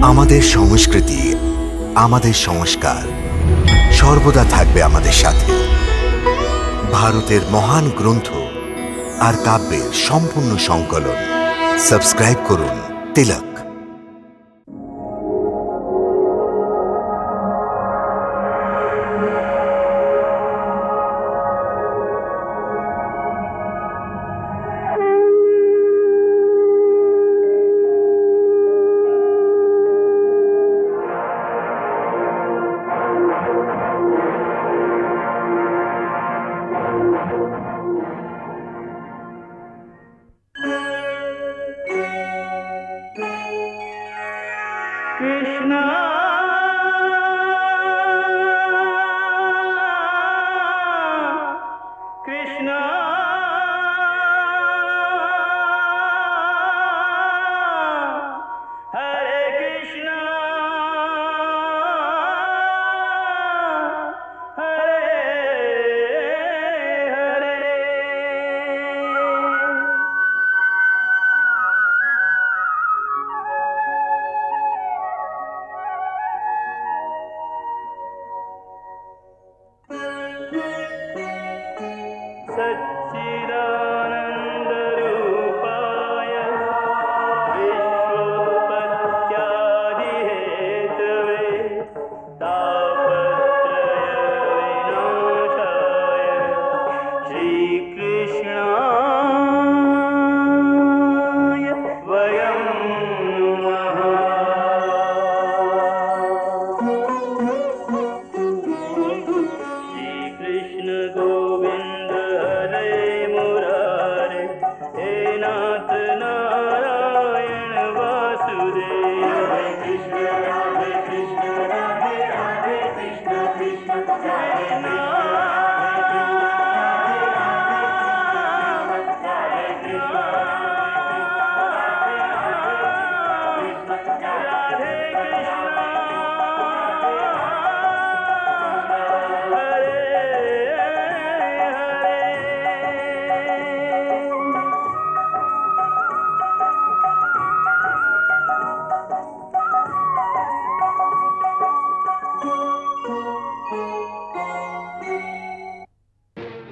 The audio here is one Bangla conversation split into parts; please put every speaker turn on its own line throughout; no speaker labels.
আমাদের সংস্কৃতি, আমাদের সংস্কার সর্বদা থাকবে আমাদের সাথে। ভারতের মহান গ্রন্থ আর কাব্যের সম্পূর্ণ সংকলন। সাবস্ক্রাইব করুন তিলক।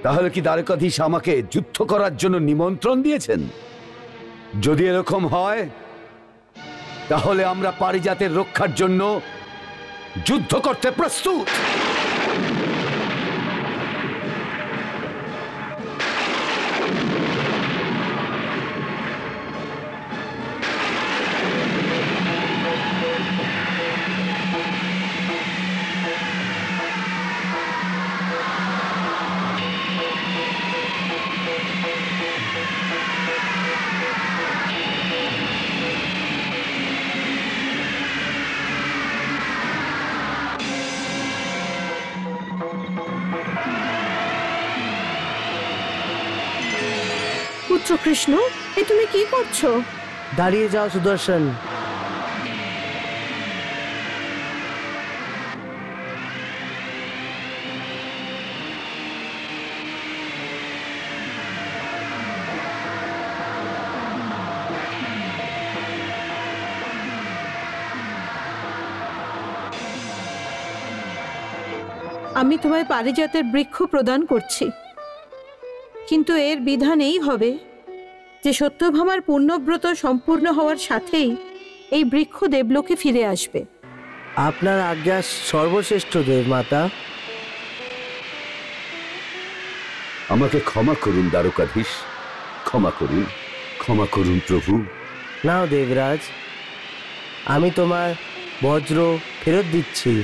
তাহলে কি দ্বারকাধীশ আমাকে যুদ্ধ করার জন্য নিমন্ত্রণ দিয়েছেন? যদি এরকম হয় তাহলে আমরা পারিজাতের রক্ষার জন্য যুদ্ধ করতে প্রস্তুত।
কৃষ্ণ, এ তুমি কি করছো?
দাঁড়িয়ে যাও সুদর্শন।
আমি তোমায় পারিজাতের বৃক্ষ প্রদান করছি, কিন্তু এর বিধান এই হবে যে সত্যভামার পুণ্যব্রত সম্পূর্ণ হওয়ার সাথেই এই বৃক্ষ দেবলোকে ফিরে আসবে।
আপনার আজ্ঞা সর্বশ্রেষ্ঠ দেবমাতা।
আমাকে ক্ষমা করুন দ্বারকাধীশ, ক্ষমা করুন, ক্ষমা করুন প্রভু।
নাও দেবরাজ, আমি তোমার বজ্র ফেরত দিচ্ছি।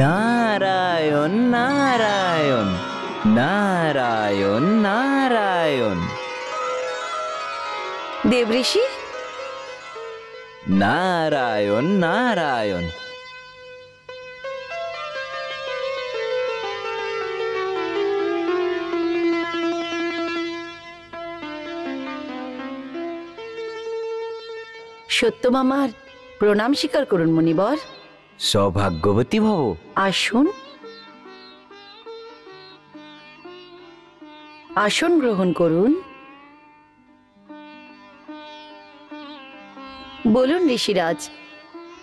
নারায়ণ নারায়ণ নারায়ণ নারায়ণ।
দেবঋষি,
নারায়ণ নারায়ণ।
সত্যভামার প্রণাম স্বীকার করুন মুনিবর।
সৌভাগ্যবতী ভব।
আসুন, আসন গ্রহণ করুন। বলুন ঋষিরাজ,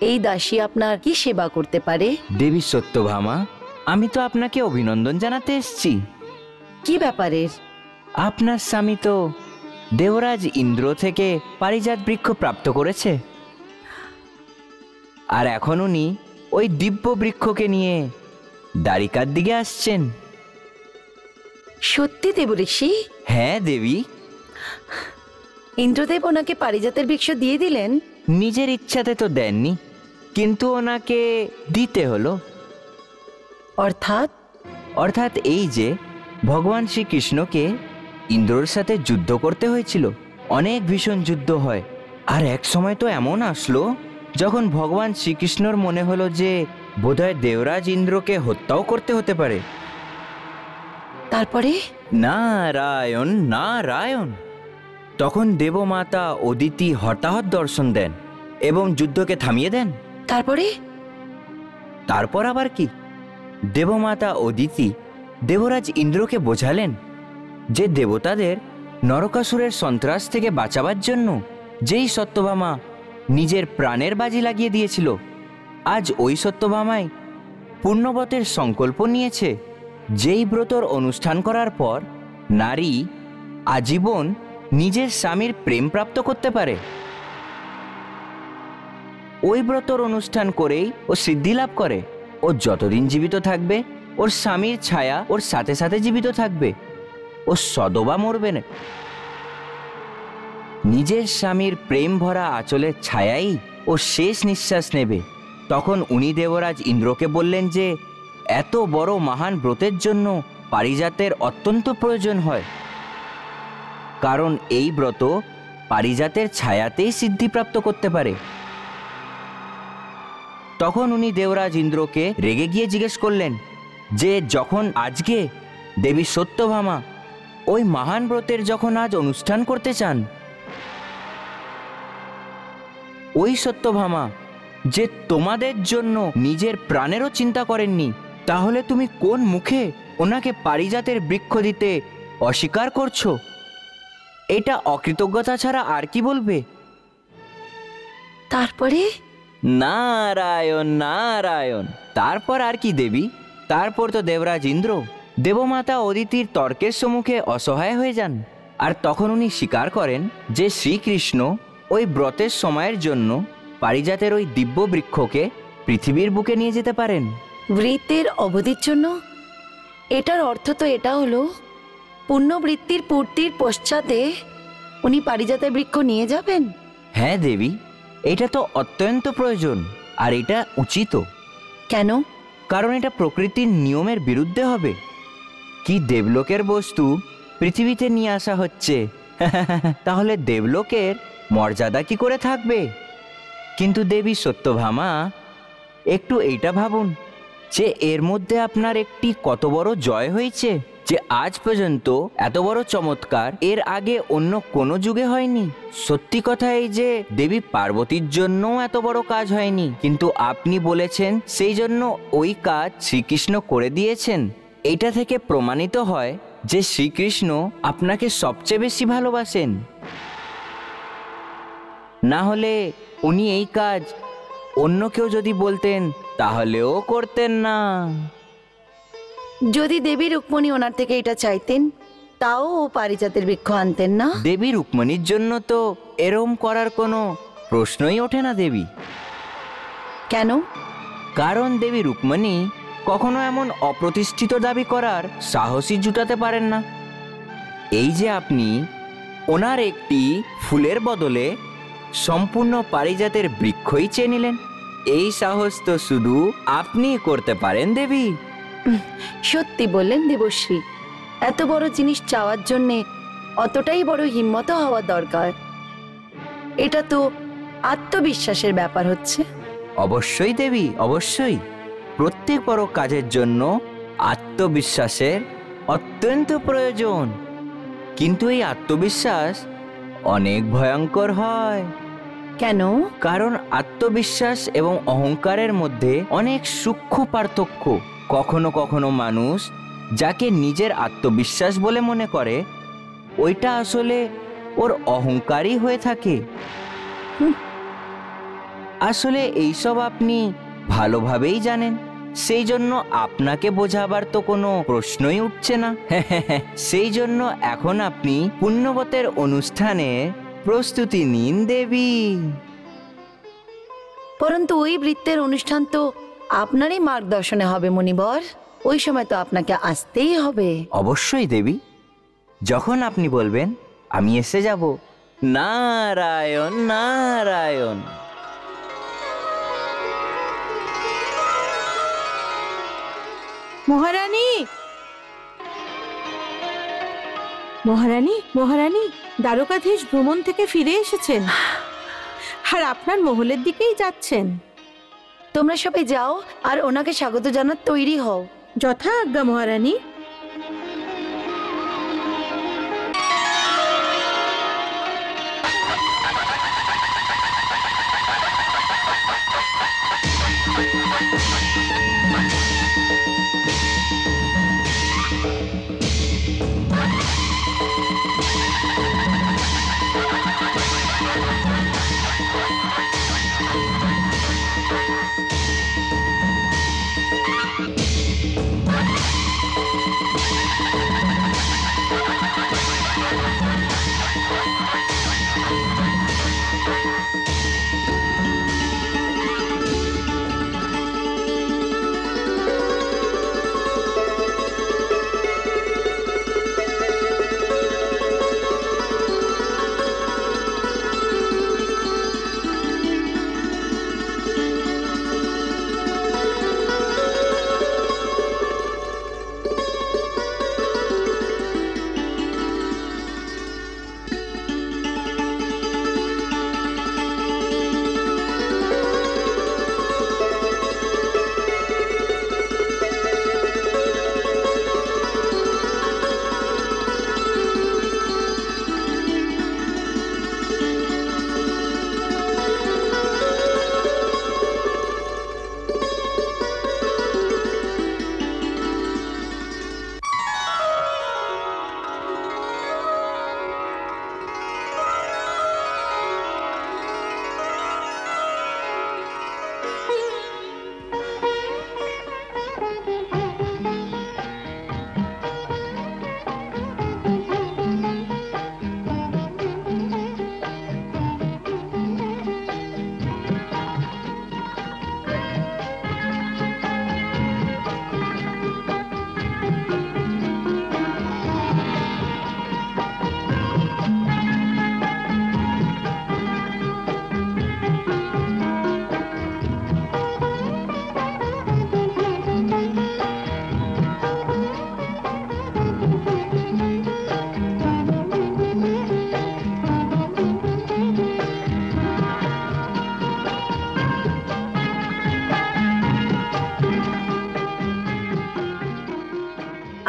এই দাসী আপনার কি সেবা করতে পারে?
দেবী সত্যভামা, আমি তো আপনাকে অভিনন্দন জানাতে এসেছি।
কি ব্যাপারের?
আপনার স্বামী তো দেবরাজ ইন্দ্র থেকে পারিজাত বৃক্ষ প্রাপ্ত করেছে, আর এখন উনি ওই দিব্য বৃক্ষকে নিয়ে দ্বারিকার দিকে আসছেন।
সত্যি দেবঋষি?
হ্যাঁ দেবী।
ইন্দ্রদেব ওনাকে পারিজাতের বৃক্ষ দিয়ে দিলেন?
নিজের ইচ্ছাতে তো দেননি, কিন্তু ওনাকে দিতে হলো।
অর্থাৎ?
অর্থাৎ এই যে ভগবান শ্রীকৃষ্ণকে ইন্দ্রর সাথে যুদ্ধ করতে হয়েছিল, অনেক ভীষণ যুদ্ধ হয়। আর এক সময় তো এমন আসলো যখন ভগবান শ্রীকৃষ্ণর মনে হলো যে বোধহয় দেবরাজ ইন্দ্রকে হত্যাও করতে হতে পারে।
তারপরে?
নারায়ণ নারায়ণ। তখন দেবমাতা অদিতি হতাহত দর্শন দেন এবং যুদ্ধকে থামিয়ে দেন।
তারপরে?
তারপর আবার কি, দেবমাতা অদিতি দেবরাজ ইন্দ্রকে বোঝালেন যে দেবতাদের নরকাসুরের সন্ত্রাস থেকে বাঁচাবার জন্য যেই সত্যভামা নিজের প্রাণের বাজি লাগিয়ে দিয়েছিল, আজ ওই সত্যভামাই পূর্ণব্রতের সংকল্প নিয়েছে। যেই ব্রতর অনুষ্ঠান করার পর নারী আজীবন নিজের স্বামীর প্রেম প্রাপ্ত করতে পারে, ওই ব্রতর অনুষ্ঠান করেই ও সিদ্ধি লাভ করে। ও যতদিন জীবিত থাকবে ওর স্বামীর ছায়া ওর সাথে সাথে জীবিত থাকবে, ও সদবা মরবে না। নিজের স্বামীর প্রেম ভরা আঁচলের ছায়াই ও শেষ নিঃশ্বাস নেবে। তখন উনি দেবরাজ ইন্দ্রকে বললেন যে এত বড় মহান ব্রতের জন্য পারিজাতের অত্যন্ত প্রয়োজন হয়, কারণ এই ব্রত পারিজাতের ছায়াতেই সিদ্ধিপ্রাপ্ত করতে পারে। তখন উনি দেবরাজ ইন্দ্রকে রেগে গিয়ে জিজ্ঞেস করলেন যে যখন আজকে দেবী সত্যভামা ওই মহান ব্রতের যখন আজ অনুষ্ঠান করতে চান, ওই সত্যভামা যে তোমাদের জন্য নিজের প্রাণেরও চিন্তা করেননি, তাহলে তুমি কোন মুখে ওনাকে পারিজাতের বৃক্ষ দিতে অস্বীকার করছো? এটা অকৃতজ্ঞতা ছাড়া আর কি বলবে?
তারপরে?
নারায়ণ নারায়ণ। তারপর আর কি দেবী? তারপর তো দেবরাজ ইন্দ্র দেবমাতা অদিতির তর্কের সম্মুখে অসহায় হয়ে যান, আর তখন উনি স্বীকার করেন যে শ্রীকৃষ্ণ ওই ব্রতের সময়ের জন্য পারিজাতের ওই দিব্য বৃক্ষকে পৃথিবীর বুকে নিয়ে যেতে পারেন।
বৃত্তের অবধির জন্য? এটার অর্থ তো এটা হলো পুণ্যবৃত্তির পূর্তির পশ্চাতে উনি পারিজাতের বৃক্ষ নিয়ে যাবেন?
হ্যাঁ দেবী, এটা তো অত্যন্ত প্রয়োজন, আর এটা উচিত।
কেন?
কারণ এটা প্রকৃতির নিয়মের বিরুদ্ধে হবে। কি দেবলোকের বস্তু পৃথিবীতে নিয়ে আসা হচ্ছে, তাহলে দেবলোকের মর্যাদা কি করে থাকবে? কিন্তু দেবী সত্যভামা, একটু এইটা ভাবুন যে এর মধ্যে আপনার একটি কত বড় জয় হয়েছে, যে আজ পর্যন্ত এত বড় চমৎকার এর আগে অন্য কোনো যুগে হয়নি। সত্যি কথা এই যে দেবী পার্বতীর জন্য এত বড় কাজ হয়নি, কিন্তু আপনি বলেছেন সেই জন্য ওই কাজ শ্রীকৃষ্ণ করে দিয়েছেন। এটা থেকে প্রমাণিত হয় যে শ্রীকৃষ্ণ আপনাকে সবচেয়ে বেশি ভালোবাসেন। না হলে উনি এই কাজ অন্য কেউ যদি বলতেন তাহলেও করতেন না।
যদি দেবী রুক্মণী ওনার থেকে এটা চাইতেন, তাও ও পারিজাতের বৃক্ষ আনতেন না?
দেবী রুক্মণীর জন্য তো এরম করার কোনো প্রশ্নই ওঠে না দেবী।
কেন?
কারণ দেবী রুক্মণী কখনো এমন অপ্রতিষ্ঠিত দাবি করার সাহসই জুটাতে পারেন না। এই যে আপনি ওনার একটি ফুলের বদলে সম্পূর্ণ পারিজাতের বৃক্ষই চেয়ে নিলেন, এই সাহস তো শুধু আপনিই করতে পারেন দেবী।
সত্যি বললেন দেবশ্রী, এত বড় জিনিস চাওয়ার জন্যে অতটাই বড় হিম্মত হওয়া দরকার। এটা তো আত্মবিশ্বাসের ব্যাপার হচ্ছে।
অবশ্যই দেবী, অবশ্যই। প্রত্যেক বড় কাজের জন্য আত্মবিশ্বাসের অত্যন্ত প্রয়োজন। কিন্তু এই আত্মবিশ্বাস অনেক ভয়ঙ্কর হয়।
কেন?
কারণ আত্মবিশ্বাস এবং অহংকারের মধ্যে অনেক সূক্ষ্ম পার্থক্য। কখনো কখনো মানুষ যাকে নিজের আত্মবিশ্বাস বলে মনে করে, ওইটা আসলে ওর অহংকারই হয়ে থাকে। আসলে এইসব আপনি ভালোভাবেই জানেন, সেই জন্য আপনাকে বোঝাবার তো কোনো প্রশ্নই উঠছে না। সেই জন্য এখন আপনি পুণ্যবতের অনুষ্ঠানে প্রস্তুতি নিন দেবী।
পরন্তু ওই বৃত্তের অনুষ্ঠান তো আপনারই মার্গদর্শনে হবে মণিবর। ওই সময় তো আপনাকে আসতেই হবে।
অবশ্যই দেবী, যখন আপনি বলবেন আমি এসে যাব। নারায়ণ নারায়ণ।
মহারানী, মহারানী, মহারানী, দ্বারকাধীশ ভ্রমণ থেকে ফিরে এসেছেন আর আপনার মহলের দিকেই যাচ্ছেন।
তোমরা সবাই যাও আর ওনাকে স্বাগত জানার তৈরি হও।
যথা আজ্ঞা মহারানী।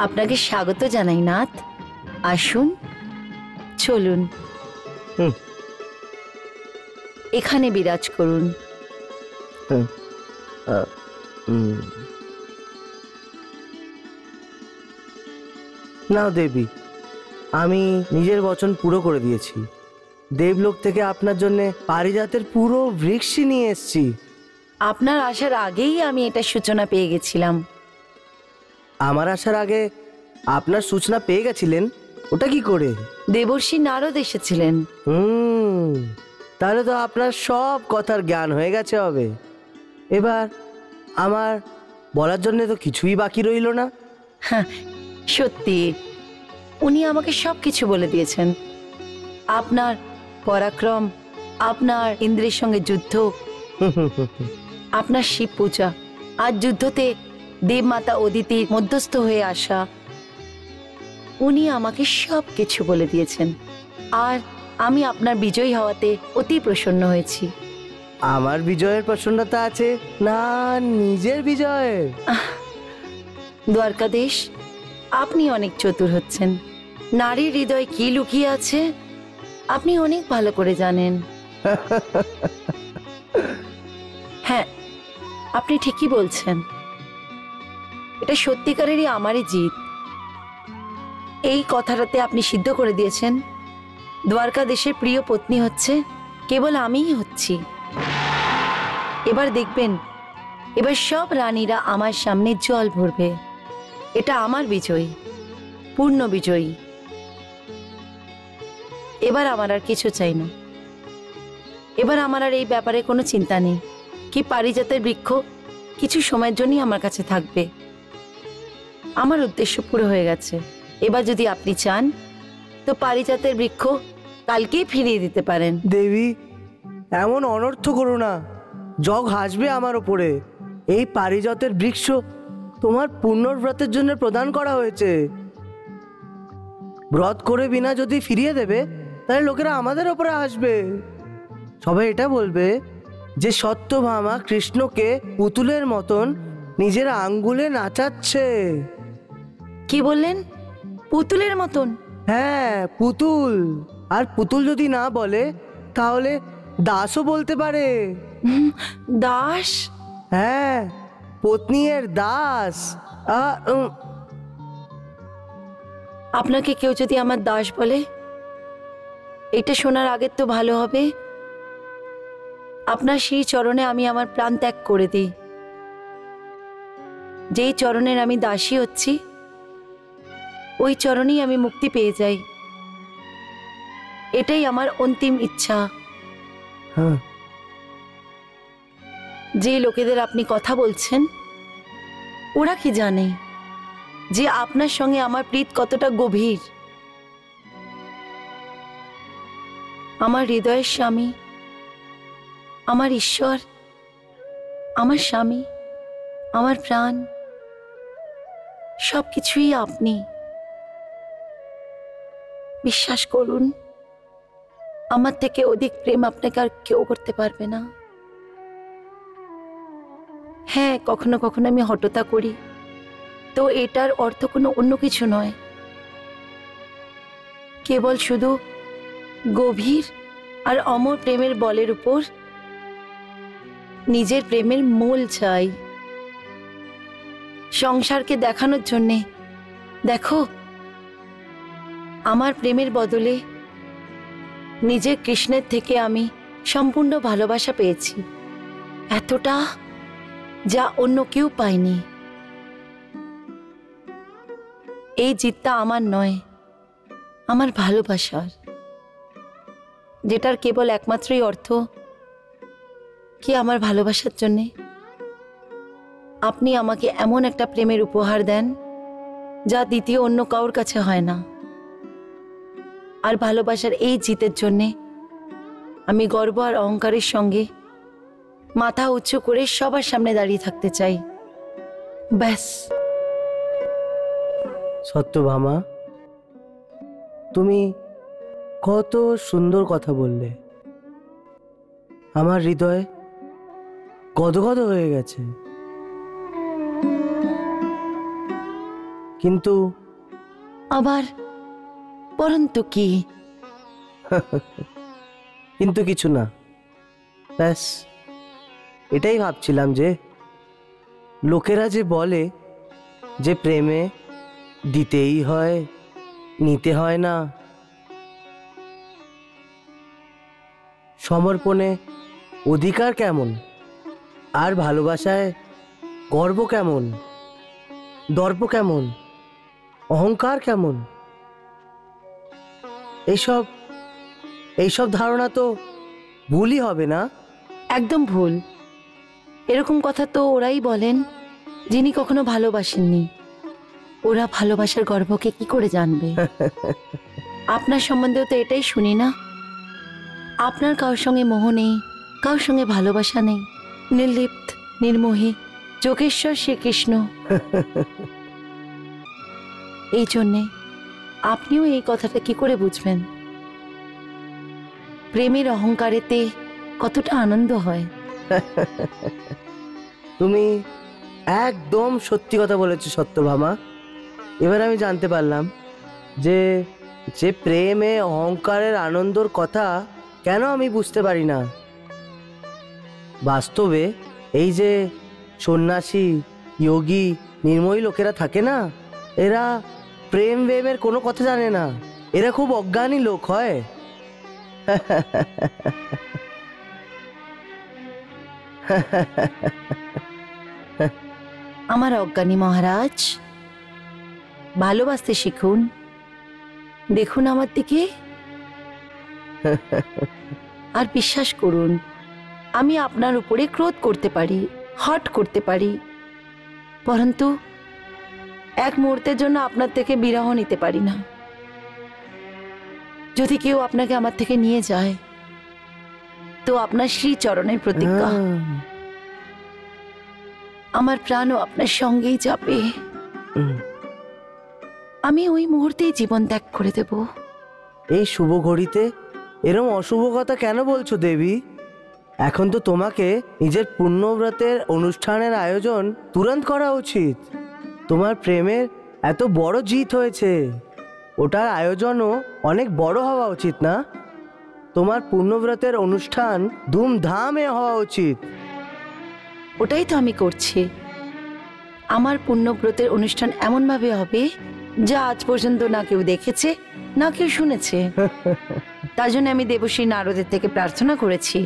আপনাকে স্বাগত জানাই নাথ। আসুন, চলুন, এখানে বিরাজ করুন।
নাও দেবী, আমি নিজের বচন পুরো করে দিয়েছি। দেবলোক থেকে আপনার জন্য পারিজাতের পুরো বৃক্ষই নিয়ে এসেছি।
আপনার আসার আগেই আমি এটা সূচনা পেয়ে গেছিলাম।
আমার আসার আগে আপনার সূচনা পেয়ে গেছিলেন? ওটা কি করে?
দেবর্ষি নারদ এসেছিলেন।
তাহলে তো আপনার সব কথার জ্ঞান হয়ে গেছে হবে। এবার আমার বলার জন্য তো কিছুই বাকি রইল না।
হ্যাঁ, সত্যি উনি আমাকে সব কিছু বলে দিয়েছেন। আপনার পরাক্রম, আপনার ইন্দ্রের সঙ্গে যুদ্ধ, আপনার শিব পূজা, আজ যুদ্ধতে দেবমাতা অদিতির মধ্যস্থ হয়ে আসা, উনি আমাকে সব কিছু বলে দিয়েছেন। আর আমি আপনার বিজয়ী হওয়াতে অতি প্রসন্ন হয়েছি।
আমার বিজয়ের প্রসন্নতা আছে না নিজের বিজয়ের?
দ্বারকাধীশ, আপনি অনেক চতুর হচ্ছেন। নারীর হৃদয়ে কি লুকিয়ে আছে আপনি অনেক ভালো করে জানেন। হ্যাঁ, আপনি ঠিকই বলছেন। এটা সত্যিকারেরই আমারই জিত। এই কথাটাতে আপনি সিদ্ধ করে দিয়েছেন দ্বারকাধীশের প্রিয় পত্নী হচ্ছে কেবল আমিই হচ্ছি। এবার দেখবেন, এবার সব রানীরা আমার সামনে জল ভরবে। এটা আমার বিজয়, পূর্ণ বিজয়ী। এবার আমার আর কিছু চাই না। এবার আমার আর এই ব্যাপারে কোনো চিন্তা নেই কি পারিজাতের বৃক্ষ কিছু সময়ের জন্যই আমার কাছে থাকবে। আমার উদ্দেশ্য পুরো হয়ে গেছে। এবার যদি আপনি চান তো পারিজাতের বৃক্ষ কালকেই ফিরিয়ে দিতে পারেন।
দেবী, এমন অনর্থ করো না। জগ হাসবে আমার ওপরে। এই পারিজাতের বৃক্ষ তোমার পুণ্যব্রতের জন্য প্রদান করা হয়েছে। ব্রত করে বিনা যদি ফিরিয়ে দেবে তাহলে লোকেরা আমাদের ওপরে হাসবে। সবাই এটা বলবে যে সত্যভামা কৃষ্ণকে পুতুলের মতন নিজের আঙ্গুলে নাচাচ্ছে।
কি বললেন? পুতুলের মতন?
হ্যাঁ, পুতুল। আর পুতুল যদি না বলে তাহলে দাসও বলতে পারে।
দাস?
হ্যাঁ, পত্নীর দাস।
আপনাকে কেউ যদি আমার দাস বলে, এটা শোনার আগে তো ভালো হবে আপনার সেই চরণে আমি আমার প্রাণ ত্যাগ করে দিই। যেই চরণের আমি দাসী হচ্ছি ওই চরণেই আমি মুক্তি পেয়ে যাই। এটাই আমার অন্তিম ইচ্ছা।
হ্যাঁ,
যে লোকেদের আপনি কথা বলছেন ওরা কি জানে যে আপনার সঙ্গে আমার প্রীত কতটা গভীর? আমার হৃদয়ের স্বামী, আমার ঈশ্বর, আমার স্বামী, আমার প্রাণ, সবকিছুই আপনি। বিশ্বাস করুন, আমার থেকে অধিক প্রেম আপনাকে আর কেউ করতে পারবে না। হ্যাঁ, কখনো কখনো আমি হঠতা করি, তো এটার অর্থ কোনো অন্য কিছু নয়। কেবল শুধু গভীর আর অমর প্রেমের বলের উপর নিজের প্রেমের মূল চাই। সংসারকে দেখানোর জন্যে, দেখো আমার প্রেমের বদলে নিজের কৃষ্ণের থেকে আমি সম্পূর্ণ ভালোবাসা পেয়েছি, এতটা যা অন্য কেউ পায়নি। এই জিতটা আমার নয়, আমার ভালোবাসার, যেটার কেবল একমাত্রই অর্থ কি আমার ভালোবাসার জন্যে আপনি আমাকে এমন একটা প্রেমের উপহার দেন যা দ্বিতীয় অন্য কারোর কাছে হয় না। আর ভালোবাসার এই জিতের জন্যে আমি গর্ব আর অহংকারের সঙ্গে মাথা উঁচু করে সবার সামনে দাঁড়িয়ে থাকতে চাই, ব্যাস।
সত্যভামা, তুমি কত সুন্দর কথা বললে। আমার হৃদয় গদগদ হয়ে গেছে। কিন্তু
আবার পরন্তু কি?
কিন্তু কিছু না, ব্যাস এটাই ভাবছিলাম যে লোকেরা যে বলে যে প্রেমে দিতেই হয়, নিতে হয় না, সমর্পণে অধিকার কেমন, আর ভালোবাসায় গর্ব কেমন, দর্প কেমন, অহংকার কেমন, এইসব ধারণা তো ভুলই হবে না?
একদম ভুল। এরকম কথা তো ওরাই বলেন যিনি কখনো ভালোবাসেননি। ওরা ভালোবাসার গর্বকে কি করে জানবে? আপনার সম্বন্ধেও তো এটাই শুনি না, আপনার কারোর সঙ্গে মোহ নেই, কারোর সঙ্গে ভালোবাসা নেই, নির্লিপ্ত। নির্মোহী যোগেশ্বর শ্রীকৃষ্ণ। এই জন্যে আপনিও এই কথাটা কি করে বুঝবেন? প্রেমের অহংকারেতে কতটা আনন্দ হয়।
তুমি একদম সত্যি কথা বলেছো সত্যভামা। এবার আমি জানতে পারলাম যে যে প্রেমে অহংকারের আনন্দর কথা কেন আমি বুঝতে পারি না। বাস্তবে এই যে সন্ন্যাসী, যোগী, নির্ময়ী লোকেরা থাকে না, এরা প্রেম প্রেমের কোনো কথা জানে না। এরা খুব অজ্ঞানী লোক হয়।
আমার অজ্ঞানী মহারাজ, ভালোবাসতে শিখুন। দেখুন আমার দিকে আর বিশ্বাস করুন, আমি আপনার উপরে ক্রোধ করতে পারি, হট করতে পারি, পরন্তু এক মুহূর্তের জন্য আপনার থেকে বিরহ নিতে পারি না। যদি কেউ আপনাকে আমার থেকে নিয়ে যায় তো আপনার শ্রীচরণের প্রতিজ্ঞা, আমার প্রাণও আপনার সঙ্গেই যাবে। আমি ওই মুহূর্তেই জীবন ত্যাগ করে দেব।
এই শুভ ঘড়িতে এরম অশুভ কথা কেন বলছো দেবী? এখন তো তোমাকে নিজের পুণ্যব্রতের অনুষ্ঠানের আয়োজন তুরন্ত করা উচিত। তোমার প্রেমের এত বড় জিত হয়েছে, ওটার আয়োজনও অনেক বড় হওয়া উচিত না? তোমার পুণ্যব্রতের অনুষ্ঠান ধুমধামে হওয়া উচিত।
ওটাই তো আমি করছি। আমার পুণ্যব্রতের অনুষ্ঠান এমনভাবে হবে যা আজ পর্যন্ত না কেউ দেখেছে না কেউ শুনেছে। তার জন্য আমি দেবশ্রী নারদের থেকে প্রার্থনা করেছি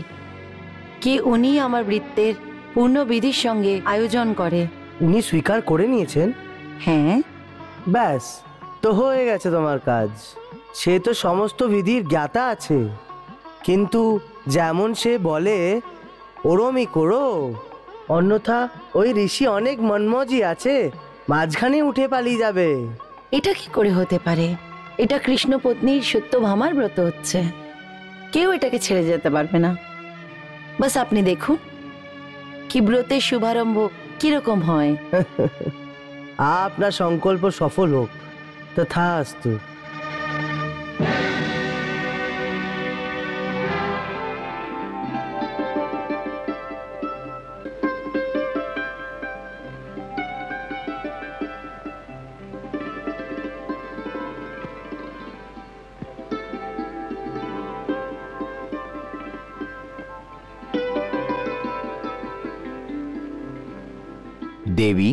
কি উনি আমার বৃত্তের পূর্ণ বিধির সঙ্গে আয়োজন করে।
উনি স্বীকার করে নিয়েছেন?
হ্যাঁ।
ব্যাস, তো হয়ে গেছে তোমার কাজ। সে তো সমস্ত বিধির জ্ঞাতা আছে, কিন্তু যেমন সে বলে ওরমই করো, অন্যথা ওই ঋষি অনেক মনমজি আছে, মাঝখানে উঠে পালিয়ে যাবে।
এটা কি করে হতে পারে? এটা কৃষ্ণপত্নীর সত্যভামার ব্রত হচ্ছে, কেউ এটাকে ছেড়ে যেতে পারবে না। বাস আপনি দেখুন কি ব্রতের শুভারম্ভ কিরকম হয়।
আপনার সংকল্প সফল হোক, তথাস্তু।
দেবী,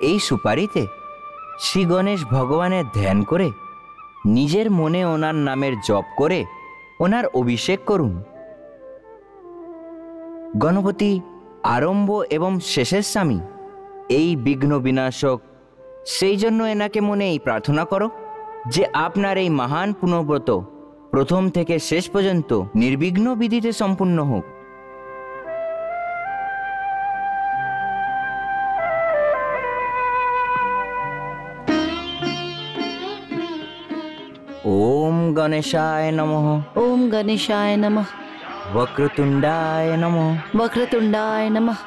এই সুপারিতে শ্রী গণেশ ভগবানের ধ্যান করে নিজের মনে ওনার নামের জপ করে ওনার অভিষেক করুন। গণপতি আরম্ভ এবং শেষের স্বামী, এই বিঘ্ন বিনাশক, সেই জন্য এনাকে মনে এই প্রার্থনা করো যে আপনার এই মহান পুণ্যব্রত প্রথম থেকে শেষ পর্যন্ত নির্বিঘ্ন বিধিতে সম্পূর্ণ হোক। ওম গণেশায় নমঃ।
ওম গণেশায় নমঃ।
वक्रतुंडाय नमः।
वक्रतुंडाय नमः।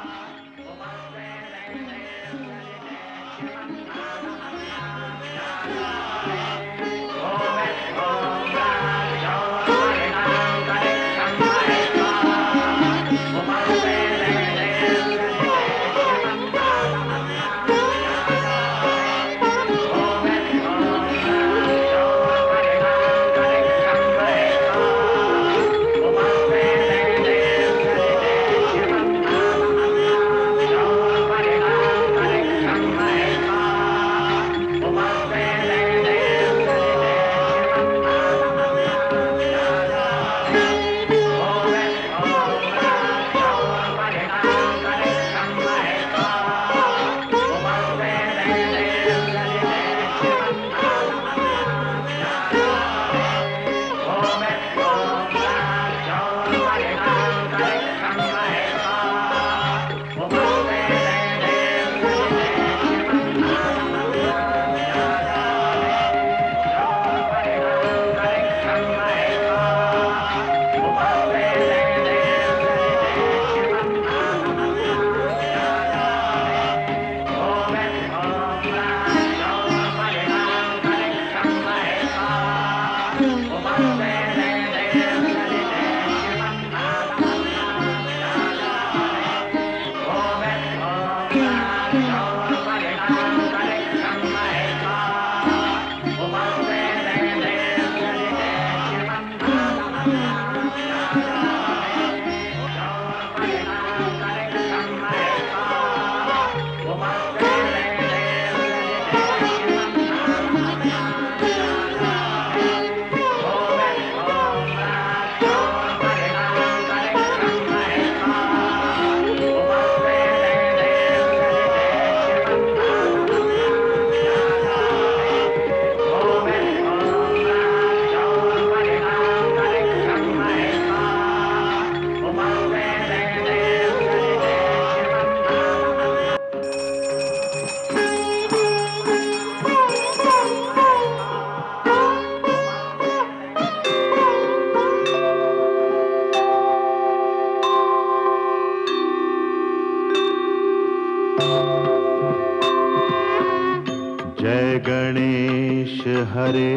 गणेश हरे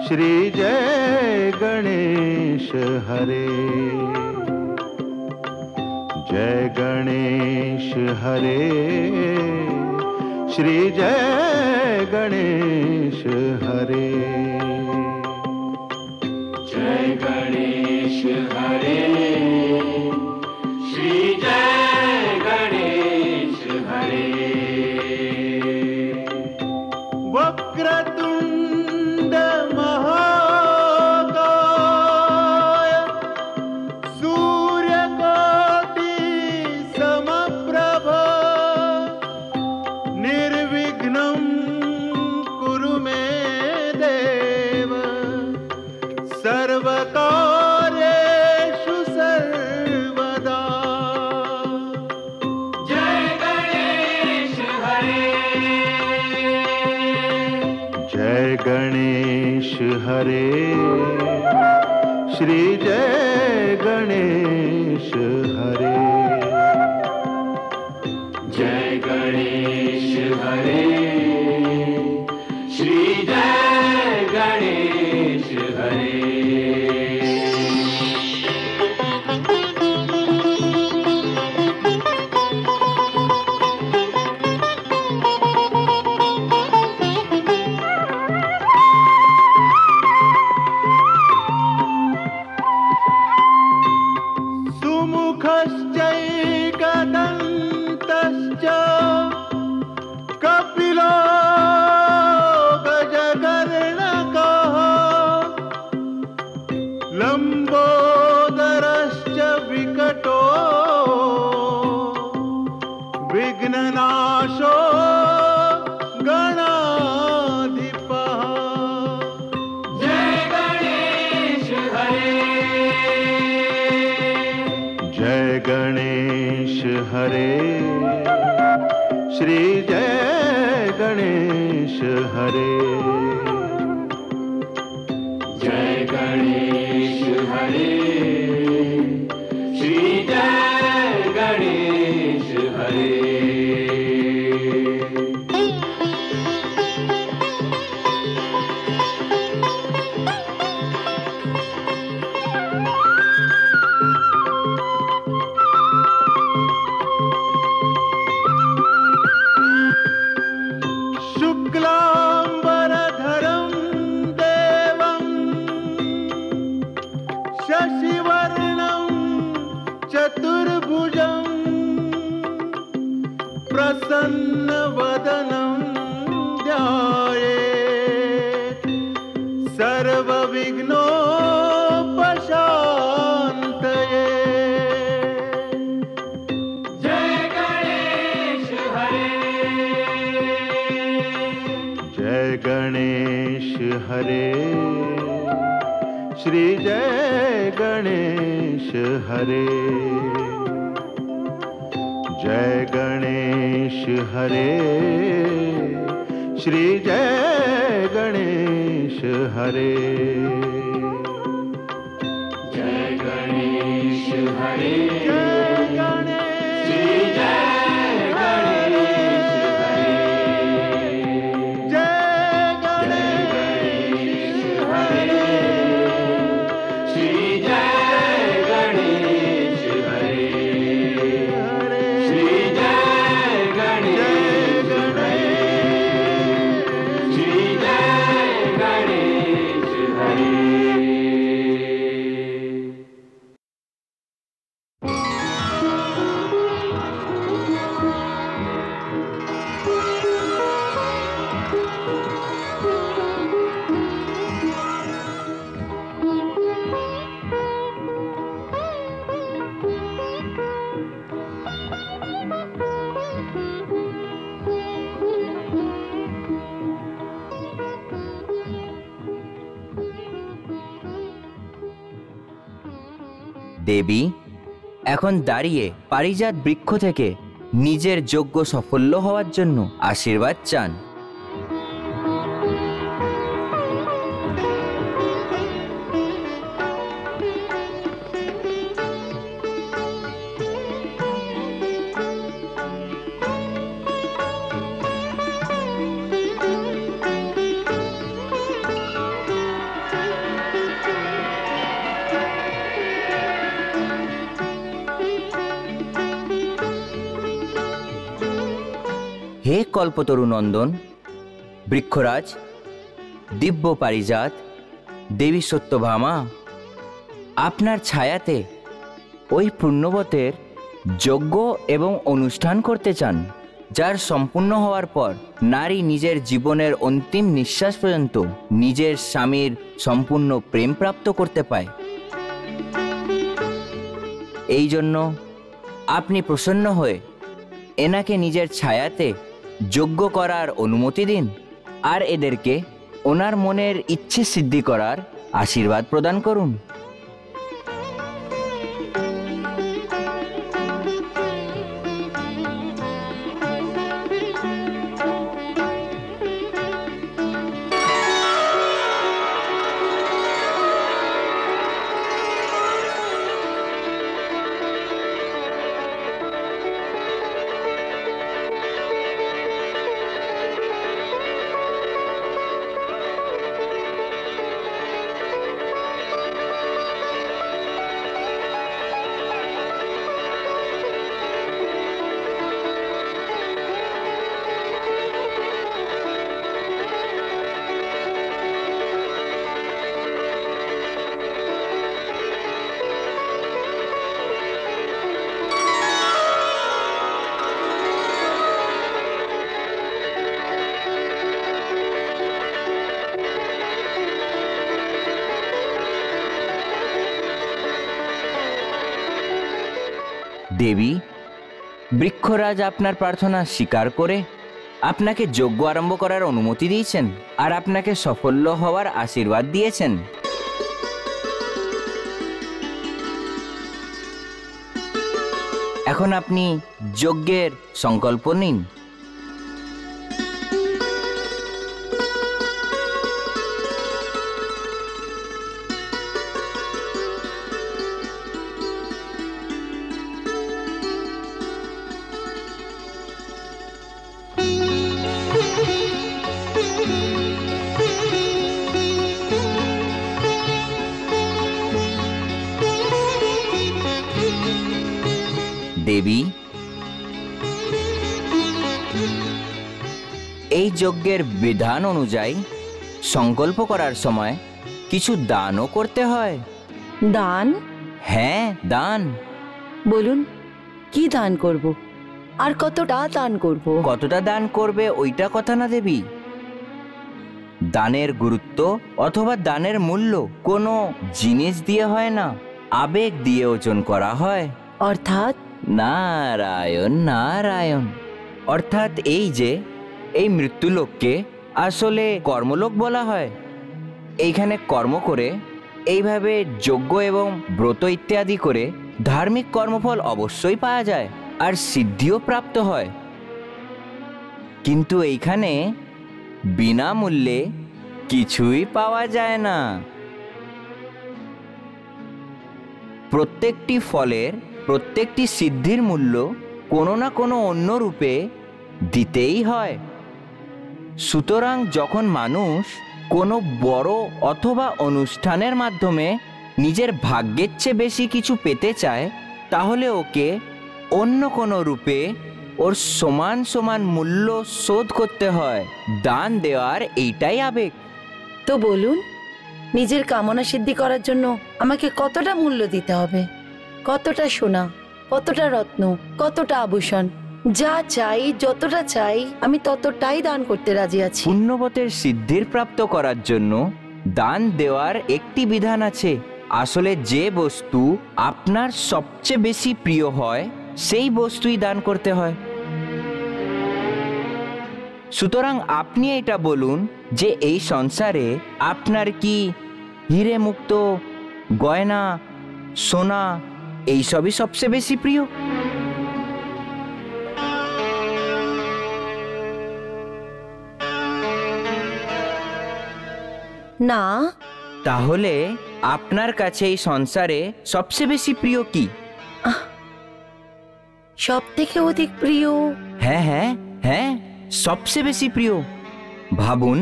श्री जय गणेश हरे जय गणेश हरे श्री जय गणेश हरे जय गणेश हरे श्री जय गणेश हरे वक्रतुंड महाकाय सूर्यकोटि समप्रभ निर्विघ्नं कुरु मे देव सर्वकार्येषु सर्वदा जय गणेश हरे जय गणेश हरे श्री जय गणेश हरे जय गणेश हरे श्री जय गणेश हरे सुमुखश्चैकदन्तश्च कपिलो गजकर्णकः लम्बोदरश्च विकटो विघ्ननाशो गणाधिपः जय गणेश हरे जय गणेश हरे श्री जय गणेश हरे जय गणेश हरे श्री जय गणेश हरे शुक्लांबरधरं देवं शशिवर्णं चतुर्भुजं प्रसन्नवदनं ध्यायेत् सर्वविघ्नोपशान्तये जय गणेश हरे जय गणेश हरे श्री जय गणेश हरे जय गणेश हरे श्री जय गणेश हरे जय गणेश हरे जय गणेश श्री जय गणेश हरे जय गणेश हरे श्री जय गणेश हरे श्री जय गणेश हरे श्री जय गणेश हरे
দেবী এখন দাঁড়িয়ে পারিজাত বৃক্ষ থেকে নিজের যোগ্য সাফল্য হওয়ার জন্য আশীর্বাদ চান। হে কল্পতরু নন্দন, বৃক্ষরাজ, দিব্য পারিজাত, দেবী সত্যভামা, আপনার ছায়াতে ওই পুণ্যবতের যজ্ঞ এবং অনুষ্ঠান করতে চান, যার সম্পূর্ণ হওয়ার পর নারী নিজের জীবনের অন্তিম নিঃশ্বাস পর্যন্ত নিজের স্বামীর সম্পূর্ণ প্রেম প্রাপ্ত করতে পায়। এই জন্য আপনি প্রসন্ন হয়ে এনাকে নিজের ছায়াতে যজ্ঞ করার অনুমতি দিন আর এদেরকে ওনার মনের ইচ্ছে সিদ্ধি করার আশীর্বাদ প্রদান করুন। দেবী, বৃক্ষরাজ আপনার প্রার্থনা স্বীকার করে আপনাকে যজ্ঞ আরম্ভ করার অনুমতি দিয়েছেন আর আপনাকে সাফল্য হওয়ার আশীর্বাদ দিয়েছেন। এখন আপনি যজ্ঞের সংকল্প নিন। দেবী, এই যজ্ঞের বিধান অনুযায়ী সংকল্প করার সময় কিছু দানও করতে হয়।
দান?
হ্যাঁ, দান।
বলুন, কি দান করব আর কতটা দান করব?
কতটা দান করবে ওইটা কথা না দেবী, দানের গুরুত্ব অথবা দানের মূল্য কোনো জিনিস দিয়ে হয় না, আবেগ দিয়ে ওজন করা হয়।
অর্থাৎ?
নারায়ণ নারায়ণ, অর্থাৎ এই যে এই মৃত্যুলোককে আসলে কর্মলোক বলা হয়। এইখানে কর্ম করে এইভাবে যজ্ঞ এবং ব্রত ইত্যাদি করে ধার্মিক কর্মফল অবশ্যই পাওয়া যায় আর সিদ্ধিও প্রাপ্ত হয়, কিন্তু এইখানে বিনামূল্যে কিছুই পাওয়া যায় না। প্রত্যেকটি ফলের, প্রত্যেকটি সিদ্ধির মূল্য কোনো না কোনো অন্য রূপে দিতেই হয়। সুতরাং যখন মানুষ কোনো বড় অথবা অনুষ্ঠানের মাধ্যমে নিজের ভাগ্যের চেয়ে বেশি কিছু পেতে চায়, তাহলে ওকে অন্য কোনো রূপে ওর সমান সমান মূল্য শোধ করতে হয়। দান দেওয়ার এইটাই আবেগ।
তো বলুন, নিজের কামনা সিদ্ধি করার জন্য আমাকে কতটা মূল্য দিতে হবে? কতটা সোনা, কতটা রত্ন, কতটা আভূষণ, যা চাই, যতটা চাই আমি ততটাই দান করতে রাজি আছি।
পুণ্যবতের সিদ্ধির প্রাপ্ত করার জন্য দান দেওয়ার একটি বিধান আছে। আসলে যে বস্তু আপনার সবচেয়ে বেশি প্রিয় হয় সেই বস্তুই দান করতে হয়। সুতরাং আপনি এটা বলুন যে এই সংসারে আপনার কি হিরে মুক্ত, গয়না, সোনা এইসবই সবচেয়ে বেশি প্রিয়?
না।
তাহলে আপনার কাছে এই সংসারে সবচেয়ে বেশি প্রিয় কি?
সব থেকে অধিক প্রিয়?
হ্যাঁ হ্যাঁ হ্যাঁ, সবচেয়ে বেশি প্রিয়। ভাবুন,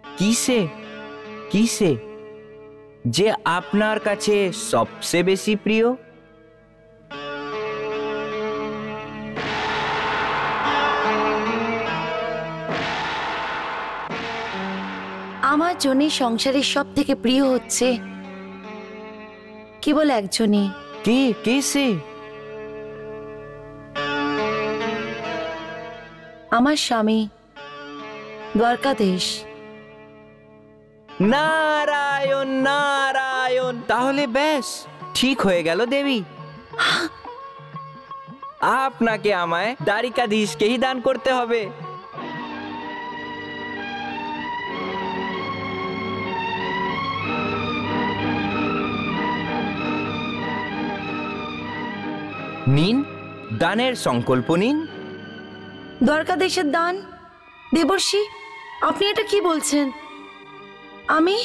কিসে কিসে যে আপনার কাছে সবচেয়ে বেশি প্রিয়?
আমার জন্য সংসারের সব থেকে প্রিয় হচ্ছে কেবল একজনই।
কে সে?
আমার স্বামী দ্বারকাধীশ।
নারায়ণ নারায়ণ, তাহলে বেশ ঠিক হয়ে গেল দেবী। আপনাকে আমায় দ্বারিকাধীশকেই দান করতে হবে। নিন, দানের সংকল্প নিন।
দ্বারকাধীশের দান? দেবর্ষি, আপনি এটা কি বলছেন? আমি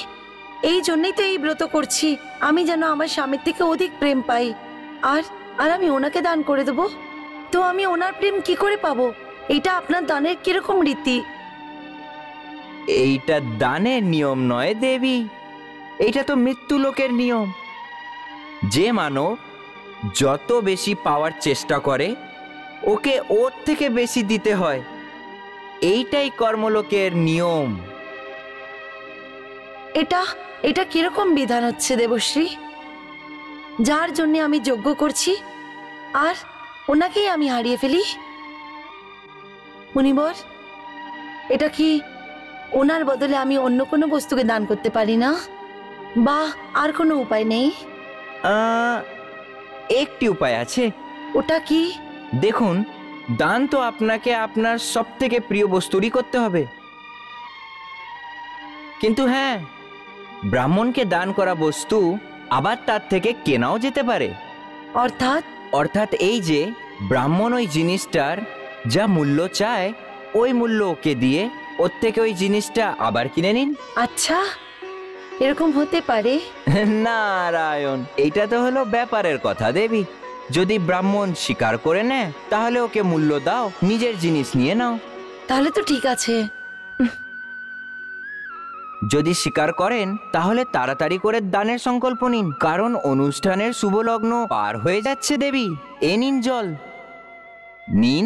এই জন্যই তো এই ব্রত করছি, আমি যেন আমার স্বামীর থেকে অধিক প্রেম পাই। আর আর আমি ওনাকে দান করে দেব, তো আমি ওনার প্রেম কি করে পাবো? এটা আপনার দানের কিরকম রীতি?
এইটা দানের নিয়ম নয় দেবী, এইটা তো মৃত্যু লোকের নিয়ম। যে মানব যত বেশি পাওয়ার চেষ্টা করে ওকে ওর থেকে বেশি দিতে হয়, এইটাই কর্মলোকের নিয়ম।
এটা কিরকম বিধান হচ্ছে দেবশ্রী? যার জন্য আমি যজ্ঞ করছি আর ওনাকেই আমি হারিয়ে ফেলি। মুনিবর, এটা কি ওনার বদলে আমি অন্য কোনো বস্তুকে দান করতে পারি না, বা আর কোনো উপায় নেই?
একটি উপায় আছে।
ওটা কি?
দেখুন, দান তো আপনাকে আপনার সব থেকে প্রিয় বস্তুরই করতে হবে, কিন্তু হ্যাঁ, ব্রাহ্মণকে দান করা বস্তু আবার তার থেকে কেনাও যেতে পারে। অর্থাৎ এই যে ব্রাহ্মণ ওই জিনিসটার যা মূল্য চায় ওই মূল্য ওকে দিয়ে ওর থেকে ওই জিনিসটা আবার কিনে নিন।
আচ্ছা, এরকম হতে পারে?
নারায়ণ, এইটা তো হলো ব্যাপারের কথা দেবী। যদি ব্রাহ্মণ স্বীকার করে নেয় তাহলে ওকে মূল্য দাও, নিজের জিনিস নিয়ে নাও।
তাহলে তো ঠিক আছে।
যদি স্বীকার করেন তাহলে তাড়াতাড়ি করে দানের সংকল্প নিন, কারণ অনুষ্ঠানের শুভ লগ্ন পার হয়ে যাচ্ছে দেবী। এ নিন জল, নিন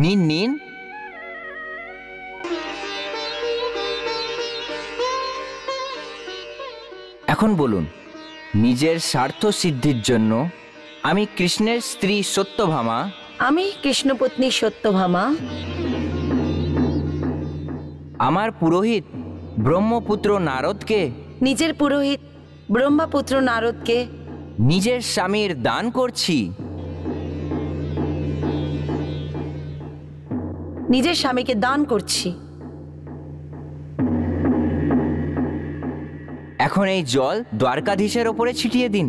নিন নিন। এখন বলুন, নিজের স্বার্থ সিদ্ধির জন্য আমি কৃষ্ণের স্ত্রী সত্যভামা,
আমি কৃষ্ণপত্নী সত্যভামা,
আমার পুরোহিত ব্রহ্মপুত্র নারদকে,
নিজের পুরোহিত ব্রহ্মপুত্র নারদকে
নিজের স্বামীর দান করছি।
নিজের স্বামীকে দান করছি।
এখন এই জল দ্বারকাধীশের ওপরে ছিটিয়ে দিন।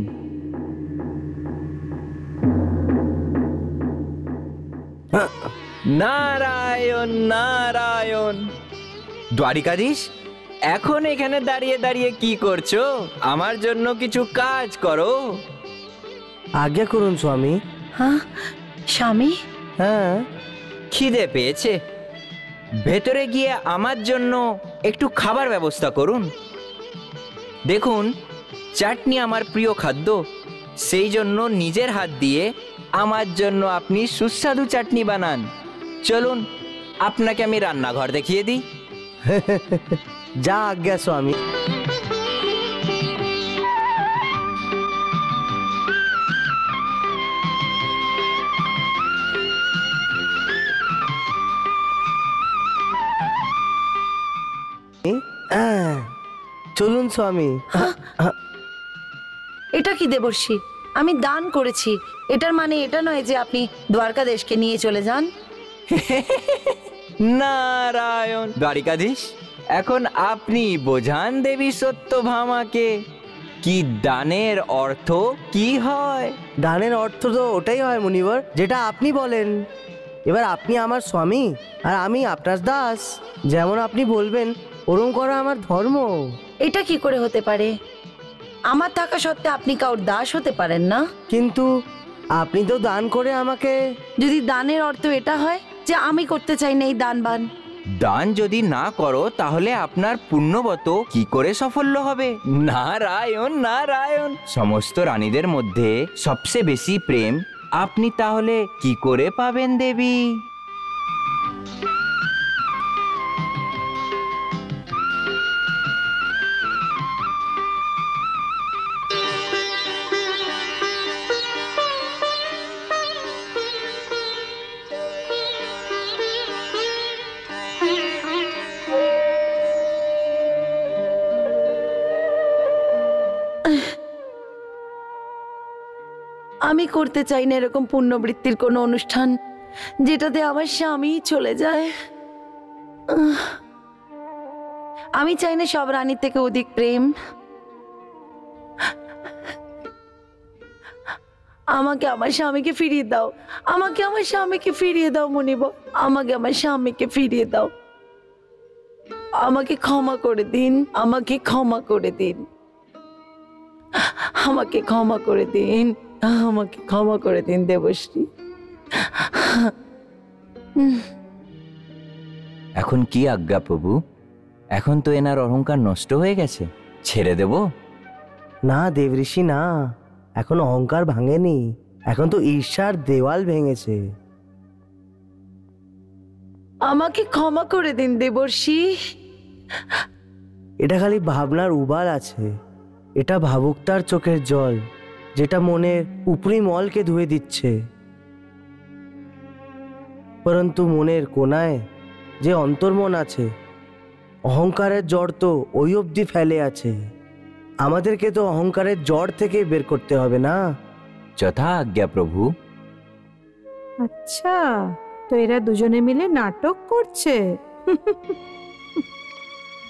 নারায়ণ নারায়ণ। দ্বারিকাধীশ, এখন এখানে দাঁড়িয়ে দাঁড়িয়ে কি করছো? আমার জন্য কিছু কাজ করো।
আজ্ঞা করুন স্বামী।
হ্যাঁ স্বামী?
হ্যাঁ,
খিদে পেয়েছে, ভেতরে গিয়ে আমার জন্য একটু খাবার ব্যবস্থা করুন। দেখুন, চাটনি আমার প্রিয় খাদ্য, সেই জন্য নিজের হাত দিয়ে আমার জন্য আপনি সুস্বাদু চাটনি বানান। চলুন, আপনাকে আমি রান্নাঘর দেখিয়ে দিই।
যা আজ্ঞা স্বামী। চলুন স্বামী।
এটা কি দেবর্ষি? আমি দান করেছি, এটার মানে এটা নয় যে আপনি দ্বারকাধীশকে নিয়ে চলে যান।
নারায়ণ। দ্বারিকাধীশ, এখন আপনি বোঝান দেবী সত্যভামাকে কি দানের অর্থ কি হয়।
দানের অর্থ তো ওটাই হয় মুনিবর, যেটা আপনি বলেন। এবার আপনি আমার স্বামী আর আমি আপনার দাস, যেমন আপনি বলবেন ওরম করা আমার ধর্ম।
এটা কি করে হতে পারে? আমার থাকা সত্ত্বে আপনি কাউর দাস হতে পারেন না।
কিন্তু আপনি তো দান করে আমাকে।
যদি দানের অর্থ এটা হয় যে আমি করতে চাই না এই দানবান,
দান যদি না করো তাহলে আপনার পুণ্যবত কি করে সাফল্য হবে? নারায়ণ নারায়ণ। সমস্ত রানীদের মধ্যে সবচেয়ে বেশি প্রেম আপনি তাহলে কি করে পাবেন দেবী?
আমি করতে চাই না এরকম পুণ্যবৃত্তির কোনো অনুষ্ঠান যেটাতে আমার স্বামী চলে যায়। আমি চাই না সব রানীর থেকে অধিক প্রেম। আমাকে আমার স্বামীকে ফিরিয়ে দাও, আমাকে আমার স্বামীকে ফিরিয়ে দাও মুনিব, আমাকে আমার স্বামীকে ফিরিয়ে দাও। আমাকে ক্ষমা করে দিন, আমাকে ক্ষমা করে দিন, আমাকে ক্ষমা করে দিন, আমাকে ক্ষমা করে দিন দেবশ্রী।
এখন কি আজ্ঞা প্রভু? এখন তো এনার অহংকার নষ্ট হয়ে গেছে, ছেড়ে দেব?
না দেবঋষি না, এখন অহংকার ভাঙেনি, এখন তো ঈর্ষার দেওয়াল ভেঙেছে।
আমাকে ক্ষমা করে দিন দেবর্ষি।
এটা খালি ভাবনার উবাল আছে, এটা ভাবুকতার চোখের জল যেটা মনের উপরি মলকে ধুয়ে দিচ্ছে। পরন্তু মনের কোনায় যে অন্তর্মন আছে, অহংকারের জ্বর তো ওই অবধি ফেলে আছে। আমাদেরকে তো অহংকারের জ্বর থেকে বের করতে হবে না?
যথা আজ্ঞা প্রভু।
আচ্ছা, তো এরা দুজনে মিলে নাটক করছে।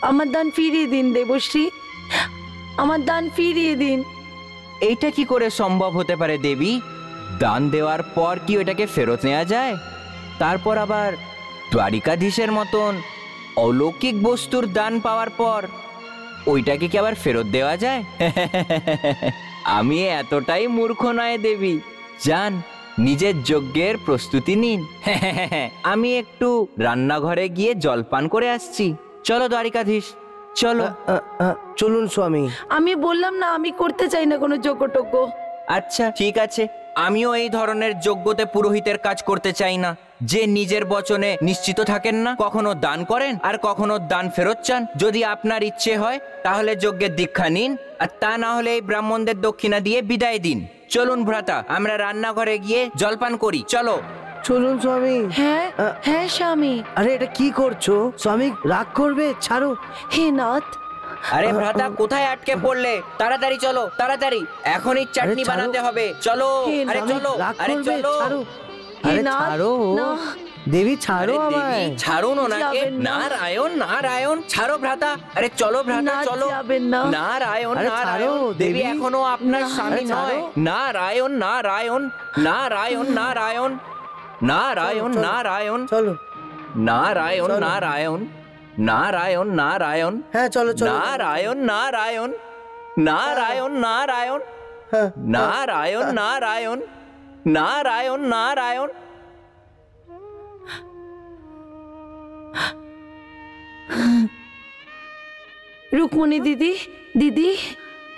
আমার দান ফিরিয়ে দিন দেবশ্রী, আমার দান ফিরিয়ে দিন।
এইটা কি করে সম্ভব হতে পারে দেবী? দান দেওয়ার পর কি ওটাকে ফেরত নেওয়া যায়? তারপর আবার দ্বারিকাধীশের মতন অলৌকিক বস্তুর দান পাওয়ার পর ওইটাকে কি আবার ফেরত দেওয়া যায়? আমি এতটাই মূর্খ নয় দেবী। যান, নিজের যজ্ঞের প্রস্তুতি নিন। আমি একটু রান্নাঘরে গিয়ে জলপান করে আসছি। চলো দ্বারিকাধীশ, চলো।
চলুন স্বামী।
আমি বললাম না আমি করতে চাই না কোনো যজ্ঞ।
আচ্ছা ঠিক আছে, আমিও এই ধরনের যজ্ঞতে পুরোহিতের কাজ করতে চাই না, যে নিজের বচনে নিশ্চিত থাকেন না, কখনো দান করেন আর কখনো দান ফেরত চান। যদি আপনার ইচ্ছে হয় তাহলে যজ্ঞের দীক্ষা নিন, আর তা না হলে এই ব্রাহ্মণদের দক্ষিণা দিয়ে বিদায় দিন। চলুন ভ্রাতা, আমরা রান্নাঘরে গিয়ে জলপান করি। চলো
চলুন স্বামী।
হ্যাঁ হ্যাঁ স্বামী।
আরে এটা কি করছো স্বামী? রাগ করবে, ছাড়ো।
হে নাথ।
আরে ভ্রাতা, কোথায় আটকে পড়লে? তাড়াতাড়ি চলো, তাড়াতাড়ি, এখনই চাটনি বানাতে হবে। চলো, আরে চলো, আরে চলো।
আরে ছাড়ো দেবী, ছাড়ো আমায়।
ছাড়ুন ওনাকে। নারায়ণ নারায়ণ, ছাড়ো ভ্রাতা। আরে চলো ভ্রাতা, চলো। নারায়ণ নারায়ণ, দেবী এখনো আপনার স্বামী নয়। নারায়ণ নারায়ণ, নারায়ণ নারায়ণ, নারায়ণ নারায়ণ,
চলো।
নারায়ণ নারায়ণ, নারায়ণ নারায়ণ।
হ্যাঁ চলো চলো।
নারায়ণ নারায়ণ, নারায়ণ নারায়ণ,
হ্যাঁ
নারায়ণ নারায়ণ, নারায়ণ নারায়ণ।
রুকমণি দিদি, দিদি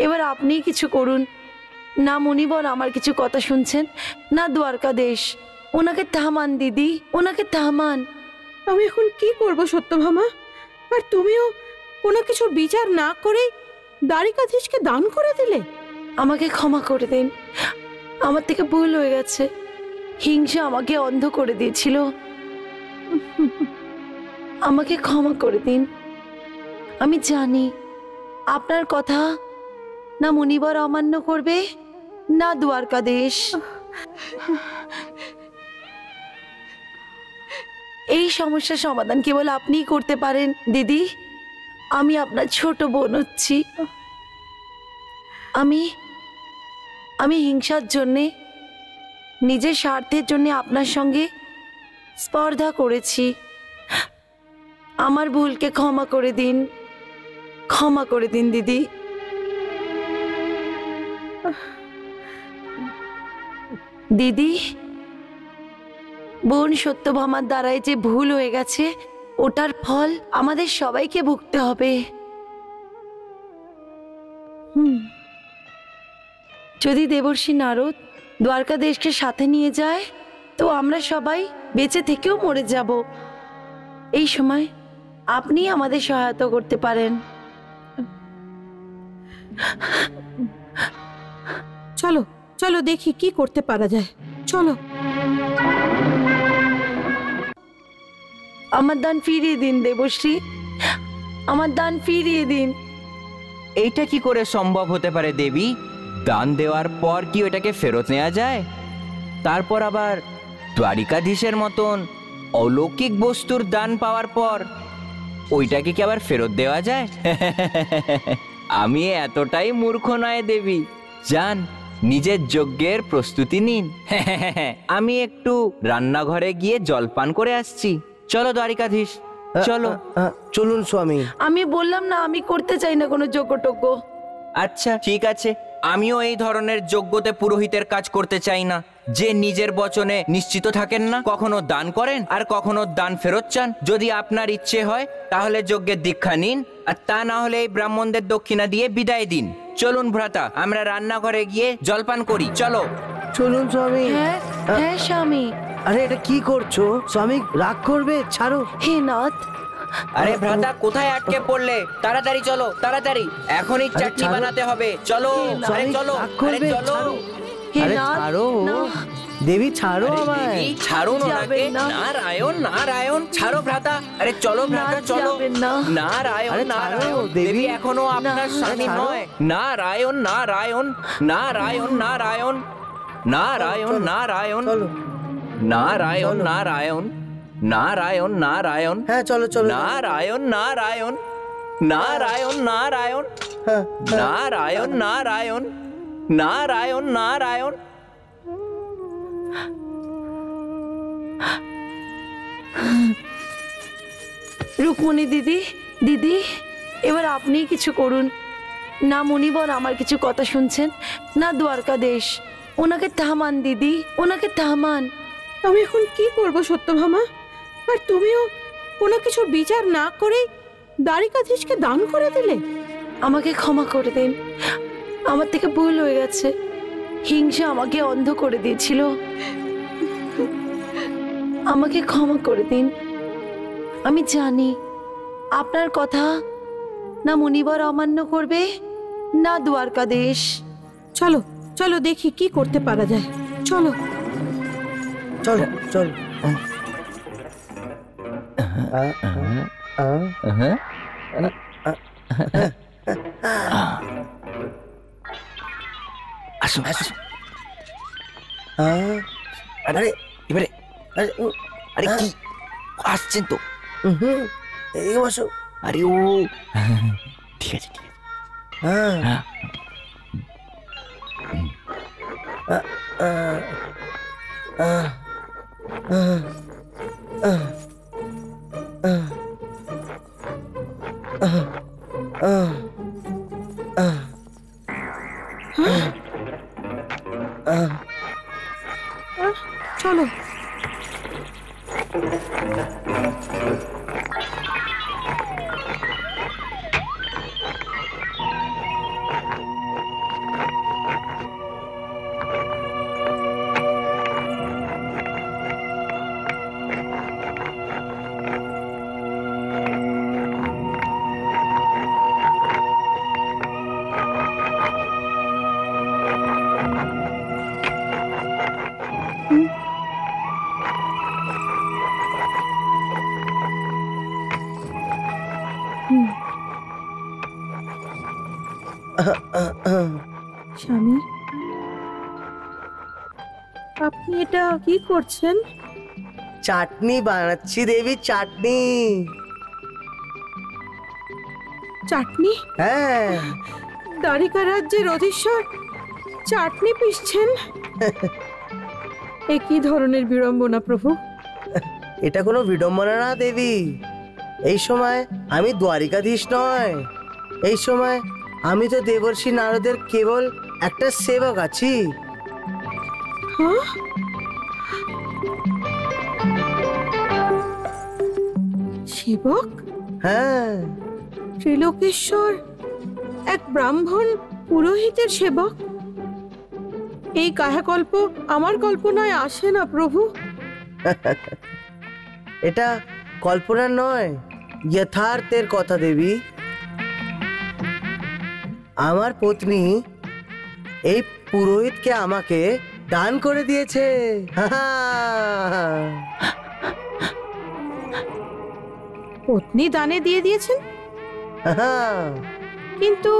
এবার আপনিই কিছু করুন না। মুনিবর আমার কিছু কথা শুনছেন না। দ্বারকাদেশ, ওনাকে থামান দিদি, ওনাকে থামান।
আমি এখন কি করব সত্যভামা? আর তুমিও কোনো কিছুর বিচার না করেই দ্বারিকাধীশকে দান করে দিলে।
আমাকে ক্ষমা করে দিন, আমার থেকে ভুল হয়ে গেছে। হিংসা আমাকে অন্ধ করে দিয়েছিল। আমাকে ক্ষমা করে দিন। আমি জানি আপনার কথা না মুনিবর অমান্য করবে না দ্বারকাদেশ। এই সমস্যার সমাধান কেবল আপনিই করতে পারেন দিদি। আমি আপনার ছোট বোন হচ্ছি। আমি হিংসার জন্যে, নিজের স্বার্থের জন্য আপনার সঙ্গে স্পর্ধা করেছি। আমার ভুলকে ক্ষমা করে দিন, ক্ষমা করে দিন দিদি। দিদি, বোন সত্যভামার দ্বারাই যে ভুল হয়ে গেছে, ওটার ফল আমাদের সবাইকে ভুগতে হবে। যদি দেবর্ষি নারদ দ্বারকাদেশকে সাথে নিয়ে যায় তো আমরা সবাই বেঁচে থেকেও মরে যাব। এই সময় আপনি আমাদের সহায়তা করতে পারেন।
চলো চলো দেখি কি করতে পারা যায়। চলো।
আমার দান ফিরিয়ে দিন দেবশ্রী, আমার দান ফিরিয়ে দিন।
এইটা কি করে সম্ভব হতে পারে দেবী? দান দেওয়ার পর কি ওটাকে ফেরত নেওয়া যায়? তারপর আবার দ্বারিকাধীশের মতন অলৌকিক বস্তুর দান পাওয়ার পর ওইটাকে কি আবার ফেরত দেওয়া যায়? আমি এতটাই মূর্খ নয় দেবী। যান, নিজের যজ্ঞের প্রস্তুতি নিন। আমি একটু রান্নাঘরে গিয়ে জলপান করে আসছি। চলো দ্বারিকাধীশ, চলো।
চলুন স্বামী।
আমি বললাম না, আমি করতে চাই না কোনো যজ্ঞ।
আচ্ছা ঠিক আছে, আমিও এই ধরনের যজ্ঞতে পুরোহিতের কাজ করতে চাই না, যে নিজের বচনে নিশ্চিত থাকেন না, কখনো দান করেন আর কখনো দান ফেরত চান। যদি আপনার ইচ্ছে হয় তাহলে যজ্ঞের দীক্ষা নিন, আর তা না হলে এই ব্রাহ্মণদের দক্ষিণা দিয়ে বিদায় দিন। চলুন ভ্রাতা, আমরা রান্নাঘরে গিয়ে জলপান করি। চলো
চলুন স্বামী।
হ্যাঁ হ্যাঁ স্বামী।
আরে এটা কি করছো স্বামী? রাগ করবে, ছাড়ো।
হে নাথ,
আরে ভ্রাতা, কোথায় আটকে পড়লে? তাড়াতাড়ি চলো, তাড়াতাড়ি, এখনই চাটনি
ছাড়ো।
বানাতে হবে। চলো, আরে চলো,
রাগ
আরে
করবে,
চলো।
ছাড়ো।
হে
আরে
নাথ,
ছাড়ো
না।
দেবী, ছাড়ো
আরে
আমায়।
দেবী, ছাড়ুন ওনাকে।
যাবেন না।
নারায়ণ নারায়ণ, ছাড়ো ভ্রাতা। আরে চলো ভ্রাতা,
না,
চলো।
যাবেন না।
নারায়ণ
আরে ছাড়ো,
নারায়ণ,
দেবী।
দেবী এখনো আপনার
না,
স্বামী
ছাড়ো।
নয়। নারায়ণ নারায়ণ, নারায়ণ নারায়ণ, নারায়ণ
চলো,
নারায়ণ,
চলো।
নারায়ণ
চলো।
নারায়ণ, নারায়ণ নারায়ণ,
হ্যাঁ চলো চলো।
নারায়ণ নারায়ণ, নারায়ণ নারায়ণ,
হ্যাঁ, হ্যাঁ।
নারায়ণ নারায়ণ, নারায়ণ নারায়ণ।
রুকমণি দিদি, দিদি এবার আপনিই কিছু করুন। না মণিবর আমার কিছু কথা শুনছেন, না দ্বারকাদেশ। ওনাকে থামান দিদি, ওনাকে থামান।
আমি এখন কি করব সত্যভামা? আর তুমিও কোনো কিছু বিচার না করেই দ্বারিকাধীশকে দান করে দিলে।
আমাকে ক্ষমা করে দিন, আমার থেকে ভুল হয়ে গেছে। হিংসা আমাকে অন্ধ করে দিয়েছিল, আমাকে ক্ষমা করে দিন। আমি জানি আপনার কথা না মণিবর অমান্য করবে, না দ্বারকাদেশ।
চলো চলো দেখি কি করতে পারা যায়। চলো
চলো চলো।
আসুন আসুন।
আরে
এবারে
আরে
আরে কি আসছেন তো?
এই বসো।
আরে ও ঠিক আছে ঠিক আছে।
হ্যাঁ
হ্যাঁ।
চলো। স্বামী, আপনি এটা কি করছেন?
চাটনি বানাচ্ছি দেবী, চাটনি।
চাটনি?
হ্যাঁ
দ্বারিকা রাজ্যের অধীশ্বর চাটনি পিষছেন? এ কি ধরনের বিড়ম্বনা প্রভু?
এটা কোনো বিড়ম্বনা না দেবী। এই সময় আমি দ্বারিকাধীশ নয়, এই সময় আমি তো দেবর্ষি নারদের কেবল একটা সেবক আছি।
হ্যাঁ? সেবক?
হ্যাঁ
ত্রিলোকেশ্বর এক ব্রাহ্মণ পুরোহিতের সেবক? এই কায়াকল্প আমার কল্পনায় আসে না প্রভু।
এটা কল্পনা নয়, যথার্থের কথা দেবী। আমার পত্নী এই পুরোহিতকে আমাকে দান করে দিয়েছে।
পত্নী দানে দিয়ে দিয়েছেন? কিন্তু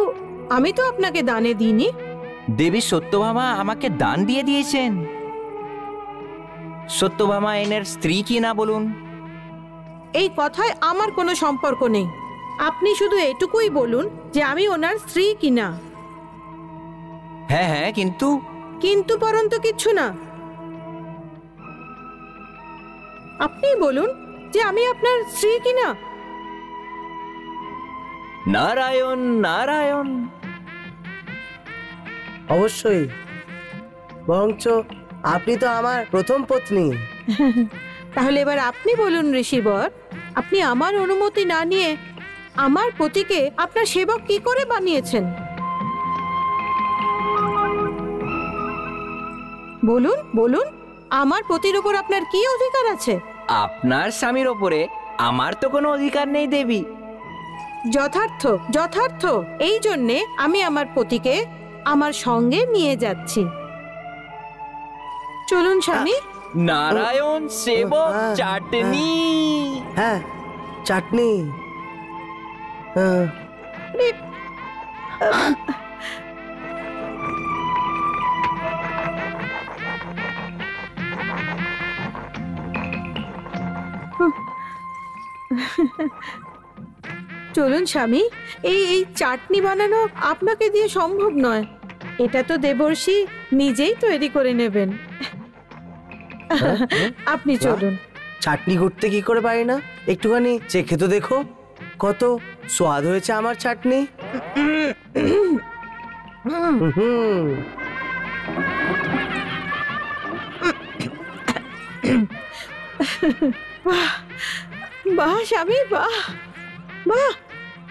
আমি তো আপনাকে দানে দিইনি।
দেবী সত্যভামা আমাকে দান দিয়ে দিয়েছেন। সত্যভামা এনের স্ত্রী কি না বলুন?
এই কথায় আমার কোনো সম্পর্ক নেই। আপনি শুধু এটুকুই বলুন যে আমি ওনার স্ত্রী কিনা।
হ্যাঁ হ্যাঁ, কিন্তু
কিন্তু পরন্তু কিচ্ছু না। আপনি বলুন যে আমি আপনার স্ত্রী কিনা।
নারায়ণ নারায়ণ।
অবশ্যই, বরঞ্চ আপনি তো আমার প্রথম পত্নী।
তাহলে এবার আপনি বলুন ঋষিবর, আপনি আমার অনুমতি না নিয়ে আমার পতিকে আপনার সেবক কি করে বানিয়েছেন? বলুন বলুন, আমার পতির উপর আপনার কি অধিকার আছে?
আপনার স্বামীর ওপরে আমার তো কোনো অধিকার নেই দেবী।
যথার্থ যথার্থ, এই জন্যে আমি আমার পতিকে আমার সঙ্গে নিয়ে যাচ্ছি। চলুন স্বামী।
নারায়ণ সেবক চাটনি।
হ্যাঁ, চাটনি। হ্যাঁ,
চলুন স্বামী, এই এই চাটনি বানানো আপনাকে দিয়ে সম্ভব নয়। এটা তো দেবর্ষি নিজেই তৈরি করে নেবেন। আপনি চলুন।
চাটনি করতে কি করে পারি না, একটুখানি চেখে তো দেখো, কত স্বাদ হয়েছে আমার চাটনি। হুম,
বাহ স্বামী, বাহ বাহ,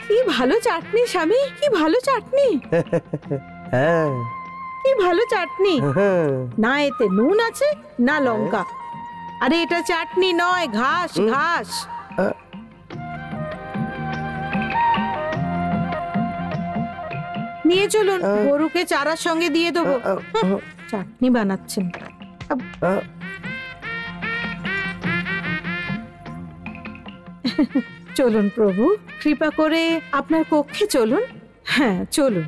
কি ভালো চাটনি স্বামী, কি ভালো চাটনি,
হ্যাঁ
কি ভালো চাটনি।
হ্যাঁ।
না এতে নুন আছে না লঙ্কা। আরে এটা চাটনি নয়, ঘাস ঘাস। নিয়ে চলুন, গরুকে চারার সঙ্গে দিয়ে দেবো। চাটনি বানাচ্ছেন। চলুন প্রভু, কৃপা করে আপনার কক্ষে চলুন। হ্যাঁ চলুন,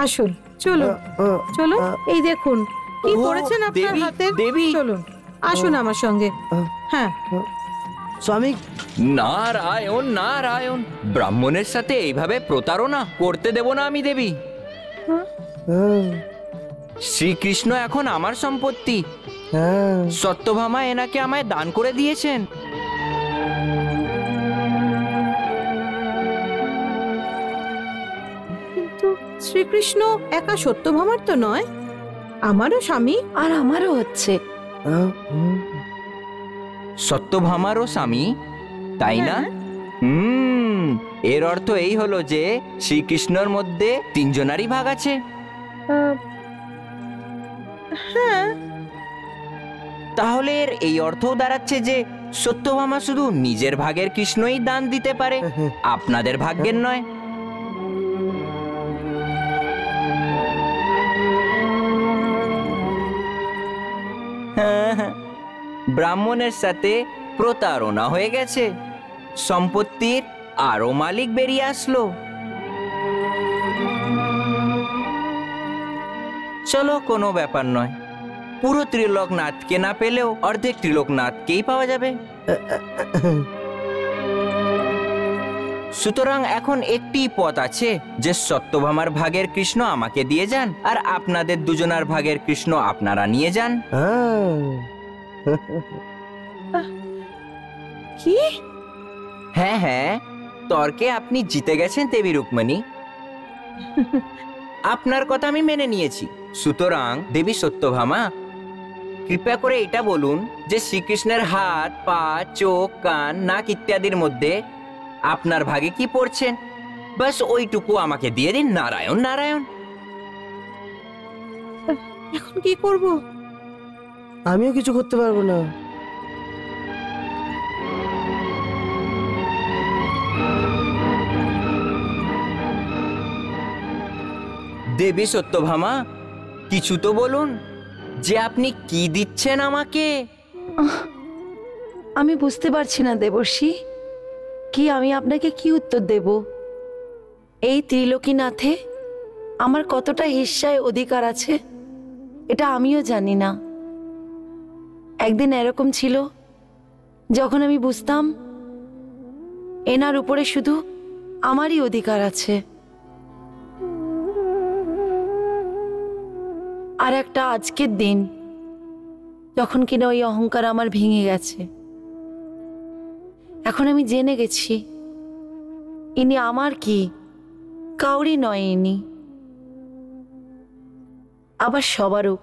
আসুন চলুন চলুন। এই দেখুন কি
ও,
করেছেন আপনার
দেবী,
হাতে।
দেবী।
চলুন আসুন আমার সঙ্গে। হ্যাঁ
স্বামী,
নারায়ণ নারায়ণ। ব্রাহ্মণের সাথে এইভাবে প্রতারণা করতে দেব না আমি দেবী।
হ্যাঁ,
শ্রীকৃষ্ণ এখন আমার সম্পত্তি।
হ্যাঁ।
সত্যভামা এনাকে আমায় দান করে দিয়েছেন।
কিন্তু শ্রীকৃষ্ণ একা সত্যভামার তো নয়, আমারও স্বামী।
আর আমারও হচ্ছে।
সত্যভামারও স্বামী, তাই না? এর অর্থ এই হলো যে শ্রীকৃষ্ণর মধ্যে তিনজনারই ভাগ আছে।
হ্যাঁ,
তাহলে এর এই অর্থও দাঁড়াচ্ছে যে সত্যভামা শুধু নিজের ভাগের কৃষ্ণই দান দিতে পারে, আপনাদের ভাগ্যের নয়। ব্রাহ্মণের সাথে প্রতারণা হয়ে গেছে, সম্পত্তির আরো মালিক বেরিয়ে আসলো। চলো, কোনো ব্যাপার নয়, পুরো ত্রিলোকনাথকে না পেলেও অর্ধেক ত্রিলোকনাথকেই পাওয়া যাবে। সুতরাং এখন একটি পথ আছে যে সত্যভামার ভাগের কৃষ্ণ আমাকে দিয়ে যান, আর আপনাদের দুজনার ভাগের কৃষ্ণ আপনারা নিয়ে যান।
কি?
হ্যাঁ হ্যাঁ, তর্কে আপনি জিতে গেছেন দেবী রুক্মিণী। আপনার কথা আমি মেনে নিয়েছি। সুতরাং দেবী সত্যভামা, কৃপা করে এটা বলুন যে শ্রীকৃষ্ণের হাত, পা, চোখ, কান, নাক ইত্যাদির মধ্যে আপনার ভাগে কি পড়ছেন, বাস ওইটুকু আমাকে দিয়ে দিন। নারায়ণ নারায়ণ।
এখন কি করব?
আমিও কিছু করতে পারবো না।
দেবী সত্যভামা, কিছু তো বলুন যে আপনি কি দিচ্ছেন আমাকে।
আমি বুঝতে পারছি না দেবর্ষি, কি আমি আপনাকে কি উত্তর দেব। এই ত্রিলোকীনাথে আমার কতটা হিস্সায় অধিকার আছে এটা আমিও জানি না। একদিন এরকম ছিল যখন আমি বুঝতাম এনার উপরে শুধু আমারই অধিকার আছে। আর একটা আজকের দিন যখন কিনা ওই অহংকার আমার ভেঙে গেছে। এখন আমি জেনে গেছি ইনি আমার কি, কাউরি নয় ইনি, আবার সবারও।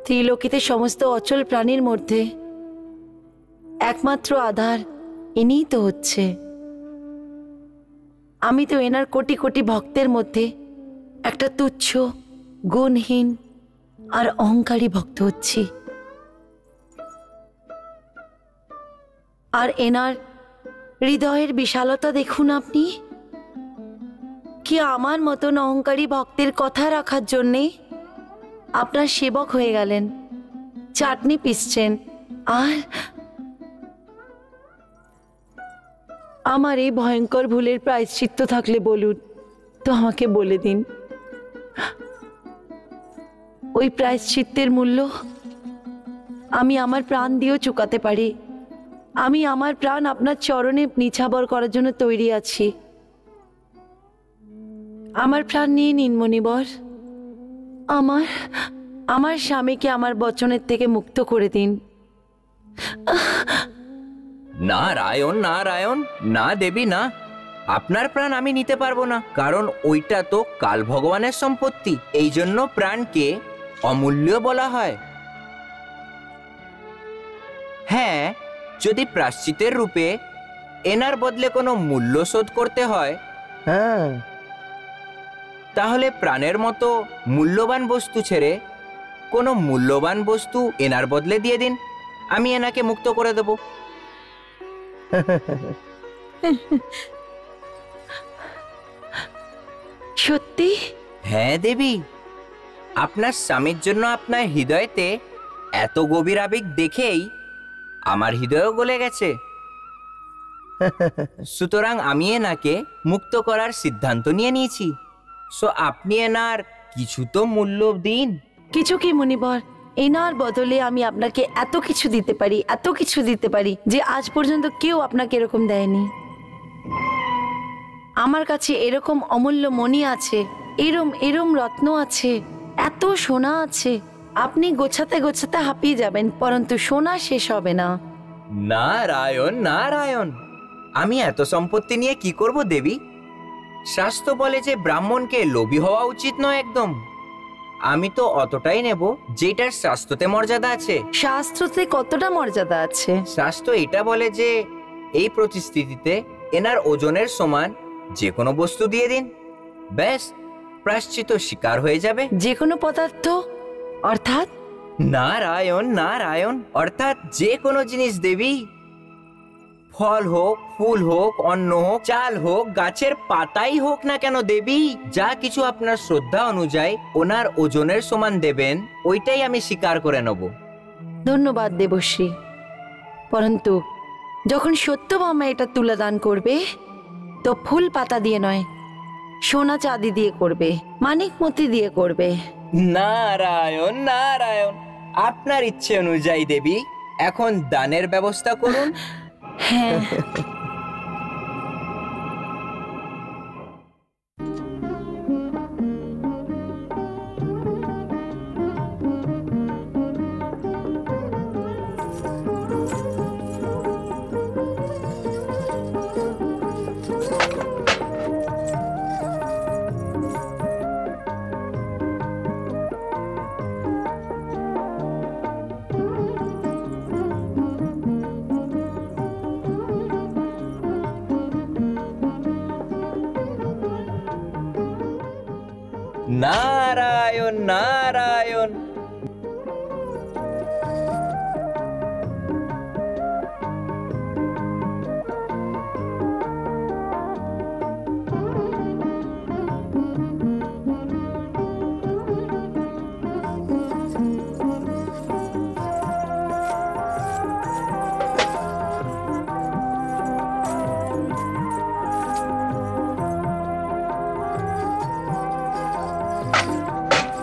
ত্রিলোকিতে সমস্ত অচল প্রাণীর মধ্যে একমাত্র আধার ইনিই তো হচ্ছে। আমি তো এনার কোটি কোটি ভক্তের মধ্যে একটা তুচ্ছ, গুণহীন আর অহংকারী ভক্ত হচ্ছি। আর এনার হৃদয়ের বিশালতা দেখুন আপনি, কি আমার মতন অহংকারী ভক্তের কথা রাখার জন্যে আপনার সেবক হয়ে গেলেন, চাটনি পিসছেন। আর আমার এই ভয়ঙ্কর ভুলের প্রায়শ্চিত্ত থাকলে বলুন তো, আমাকে বলে দিন। ওই প্রায়শ্চিত্তের মূল্য আমি আমার প্রাণ দিয়েও চুকাতে পারি। আমি আমার প্রাণ আপনার চরণে নিছাবর করার জন্য তৈরি আছি। আমার প্রাণ নিয়ে নিন মণিবর। আমার স্বামীকে আমার বচনের থেকে মুক্ত করে দিন।
নারায়ণ নারায়ণ, না দেবী না, আপনার প্রাণ আমি নিতে পারবো না, কারণ ওইটা তো কাল ভগবানের সম্পত্তি। এই জন্য প্রাণকে অমূল্য বলা হয়। হ্যাঁ, যদি প্রায়শ্চিত্তের রূপে এনার বদলে কোনো মূল্য শোধ করতে হয়,
হ্যাঁ,
তাহলে প্রাণের মতো মূল্যবান বস্তু ছেড়ে কোনো মূল্যবান বস্তু এনার বদলে দিয়ে দিন, আমি এনাকে মুক্ত করে দেব।
সত্যি?
হ্যাঁ দেবী, আপনার স্বামীর জন্য আপনার হৃদয়তে এত গভীর আবেগ দেখেই আমার হৃদয়ও গলে গেছে। সুতরাং আমি এনাকে মুক্ত করার সিদ্ধান্ত নিয়ে নিয়েছি। সো আপনি এনার কিছু তো মূল্য দিন।
কিছু কি মণিবর? এনার বদলে আমি আপনাকে এত কিছু দিতে পারি, এত কিছু দিতে পারি যে আজ পর্যন্ত কেউ আপনাকে এরকম দেয়নি। আমার কাছে এরকম অমূল্য মণি আছে, এরম রত্ন আছে, এত সোনা আছে, আপনি গোছাতে গোছাতে হাঁপিয়ে যাবেন, পরন্তু সোনা শেষ হবে না।
নারায়ণ নারায়ণ, আমি এত সম্পত্তি নিয়ে কি করব দেবী? শাস্ত্র বলে যে ব্রাহ্মণকে লোভী হওয়া উচিত নয় একদম। আমি তো অতটাই নেব যেটার শাস্ত্রতে মর্যাদা আছে।
শাস্ত্রতে কতটা মর্যাদা আছে?
শাস্ত্র এটা বলে যে এই পরিস্থিতিতে এনার ওজনের সমান যে কোনো বস্তু দিয়ে দিন, ব্যাস প্রায়শ্চিত্ত স্বীকার হয়ে যাবে।
যে কোনো পদার্থ অর্থাৎ?
নারায়ণ নারায়ণ, অর্থাৎ যে কোনো জিনিস দেবী, ফল হোক, ফুল হোক, অন্ন হোক, চাল হোক, গাছের পাতাই হোক না কেন দেবী, যা কিছু আপনার শ্রদ্ধা অনুযায়ী ওনার ওজনের সমান দেবেন, ওইটাই আমি স্বীকার করে নেব।
ধন্যবাদ দেবশ্রী, পরন্তু যখন সত্যভামা এটা তুলা দান করবে তো ফুল পাতা দিয়ে নয়, সোনা চাঁদি দিয়ে করবে, মানিক মতি দিয়ে করবে।
নারায়ণ নারায়ণ, আপনার ইচ্ছে অনুযায়ী দেবী, এখন দানের ব্যবস্থা করুন।
হ্যাঁ,
নারায়ণ নারায়ণ।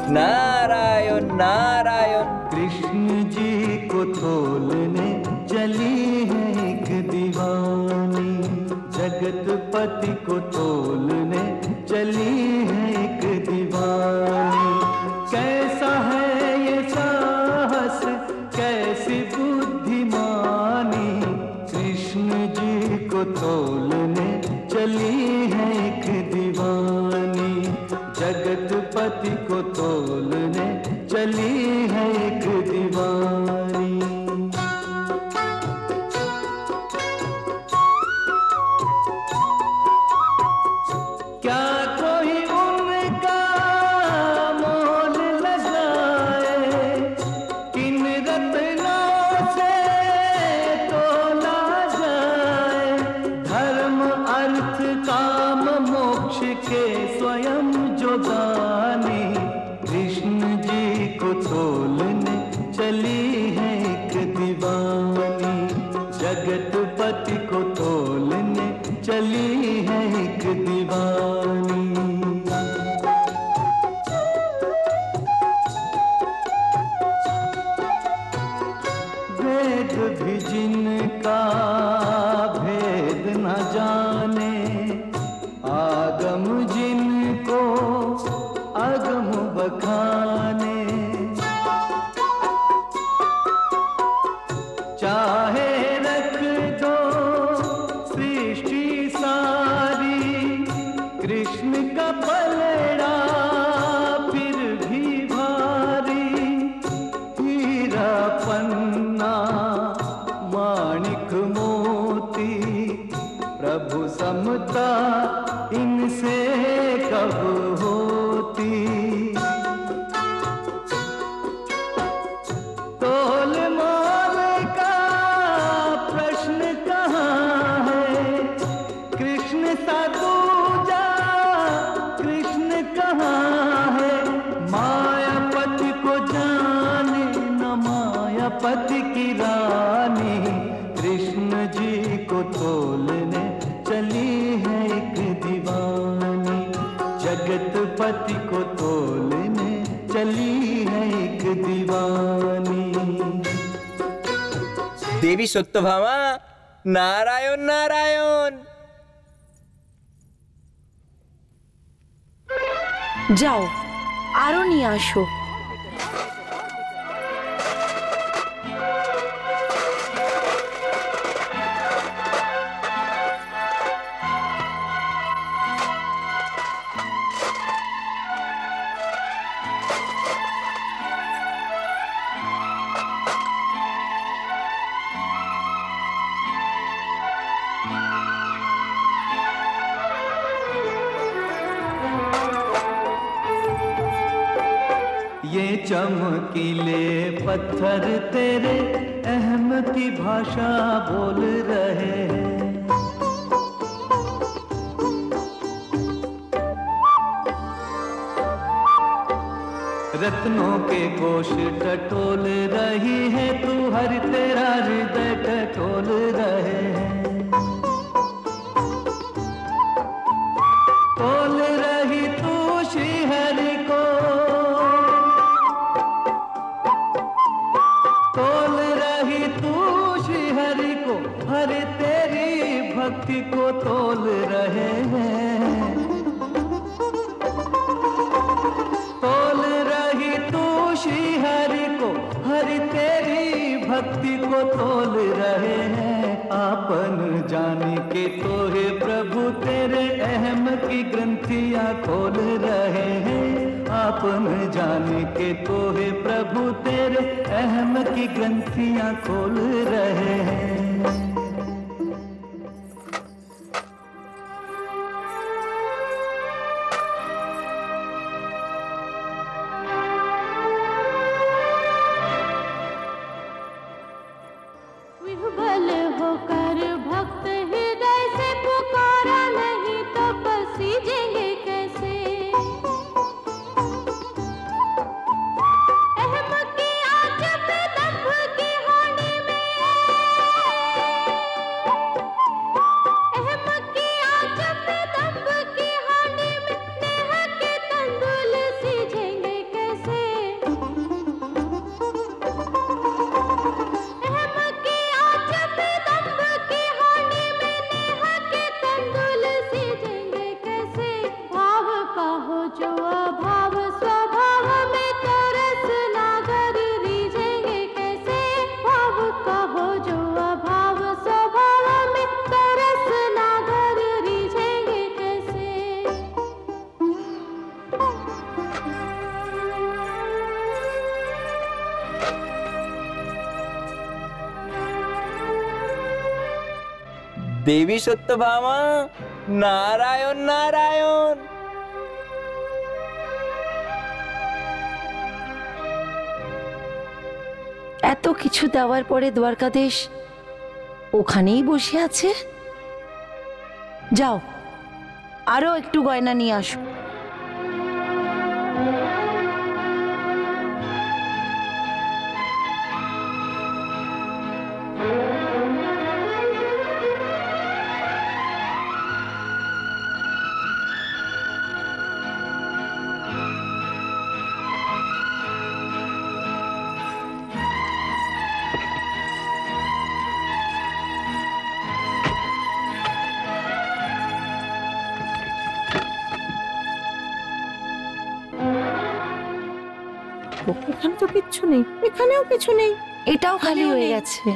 नारायण नारायण।
कृष्ण जी को तोलने चली है एक दीवानी, जगतपति को तोलने चली है एक दीवानी। कैसा है ये साहस, कैसी बुद्धिमानी, कृष्ण जी को तोलने चली है एक दीवानी, जगतपति को तोलने चली है एक दीवानी। क्या कोई उनका मोल लगाए, किन रत्नों से तोला जाए, धर्म अर्थ काम मोक्ष के स्वयं जो दानी, कृष्ण जी को तोलने चली है एक दीवानी, जगतपति को तोलने चली है एक दीवानी। वेद भी जिनका भेद न जाने, आगम जिनको अगम बखाने, चाहे रख दो सृष्टि सारी, कृष्ण का पलड़ा फिर भी भारी, हीरा पन्ना माणिक मोती, प्रभु समता इनसे कब होती। तोल मोल का प्रश्न कहाँ है, कृष्ण सा दूजा कृष्ण कहाँ है, मायापति को जाने न मायापति की रानी, कृष्ण जी को तोलने चली है एक दीवानी, जगतपति को तोलने चली है एक दीवानी।
देवी सत्यभामा, नारायण नारायण।
যাও আরো নিয়ে আসো।
ये चमकीले पत्थर तेरे अहम की भाषा बोल रहे हैं, रत्नों के कोश टटोल रही है तू, हर तेरा हृदय टटोल रहे हैं, तोल रही तू श्री हरि को, तोल रही तू श्री हरि को, हर तेरी भक्ति को तोल रहे हैं, तोल रही तू श्री हरि को, हर तेरी भक्ति को तोल रहे हैं। आपन जाने के तो है प्रभु तेरे अहम की ग्रंथियां खोल रहे हैं, आपन जाने के तो है प्रभु तेरे अहम की ग्रंथियां खोल रहे हैं।
विह्वल होकर भक्त हृदय से पुकारा, नहीं तो पसीजेंगे कैसे। अहम की आंच पे दंभ की होनी में,
দেবী সত্যভামা, নারায়ণ নারায়ণ।
এত কিছু দেওয়ার পরে দ্বারকাধীশ ওখানেই বসে আছে। যাও, আরো একটু গয়না নিয়ে আসো।
এখানে তো কিচ্ছু নেই, এখানেও কিছু নেই,
এটাও খালি
এখানেও
হয়ে
নেই।
গেছে।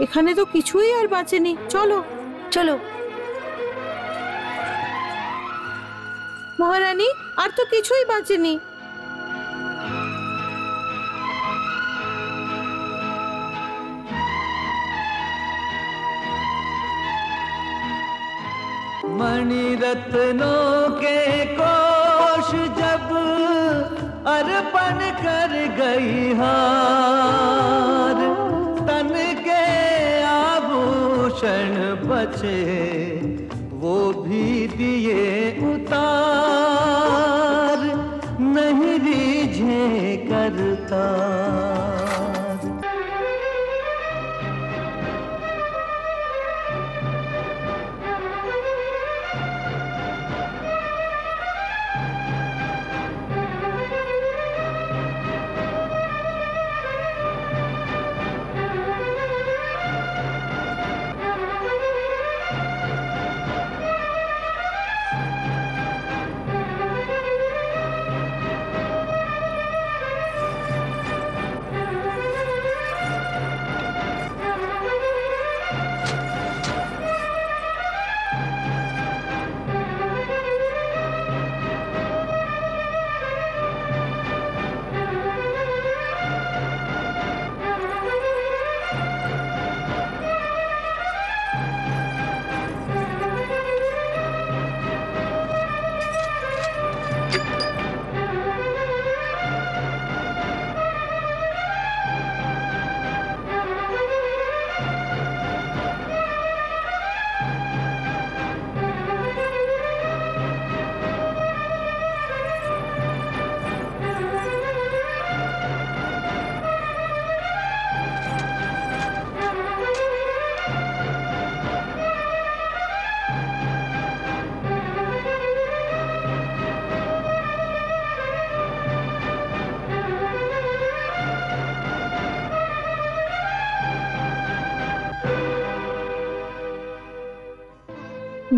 এখানে তো কিছুই আর বাঁচেনি। চলো
চলো।
মহারানী, আর তো কিছুই বাঁচেনি।
मणि रत्नों के कोश जब अर्पण कर गई हार, तन के आभूषण बचे वो भी दिए उतार, नहीं रीझे करता।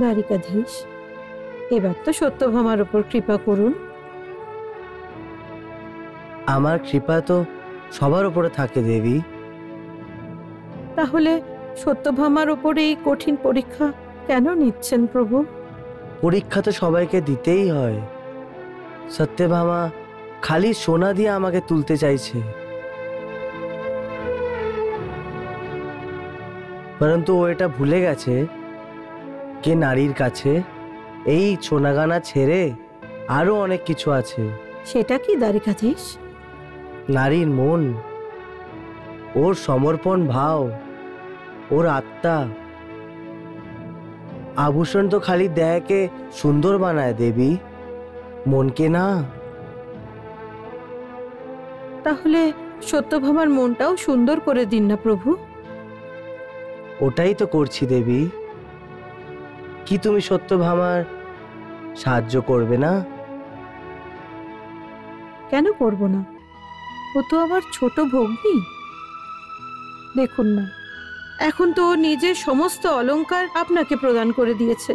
দ্বারিকাধীশ, এবার তো সত্যভামার উপর কৃপা করুন।
আমার কৃপা তো সবার উপরে থাকে দেবী।
তাহলে সত্যভামার উপর এই কঠিন পরীক্ষা কেন নিচ্ছেন প্রভু?
পরীক্ষা তো সবাইকে দিতেই হয়। সত্যভামা খালি সোনা দিয়ে আমাকে তুলতে চাইছে, পরন্তু ও এটা ভুলে গেছে কে নারীর কাছে এই সোনাগানা ছেড়ে আরো অনেক কিছু আছে।
সেটা কি দ্বারিকাধীশ?
নারীর মন, ওর সমর্পণ ভাব, ওর আত্মা। আভূষণ তো খালি দেহকে সুন্দর বানায় দেবী, মনকে না।
তাহলে সত্যভামার মনটাও সুন্দর করে দিন না প্রভু।
ওটাই তো করছি দেবী। কি তুমি সত্যভামার সাহায্য করবে না?
কেন করব না? ও তো আমার ছোট ভগ্নী। দেখুন না, এখন তো ও নিজের সমস্ত অলংকার আপনাকে প্রদান করে দিয়েছে।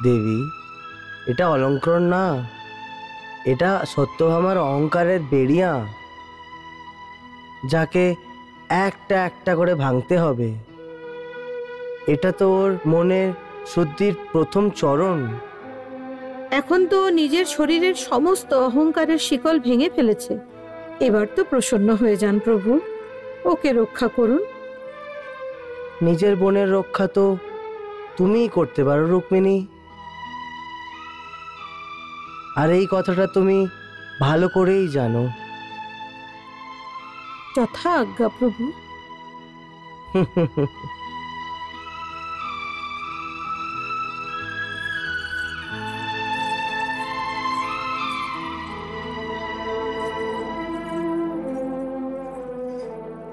দেবী, এটা অলঙ্করণ না, এটা সত্যভামার অহংকারের বেড়িয়া, যাকে একটা একটা করে ভাঙতে হবে। এটা তো ওর মনের শুদ্ধির প্রথম চরণ।
এখন তো ও নিজের শরীরের সমস্ত অহংকারের শিকল ভেঙে ফেলেছে। এবার তো প্রসন্ন হয়ে যান প্রভু। ওকে রক্ষা করুন।
নিজের বোনের রক্ষা তো তুমিই করতে পারো রুক্মিণী, আর এই কথাটা তুমি ভালো করেই জানো।
যথা আজ্ঞা প্রভু।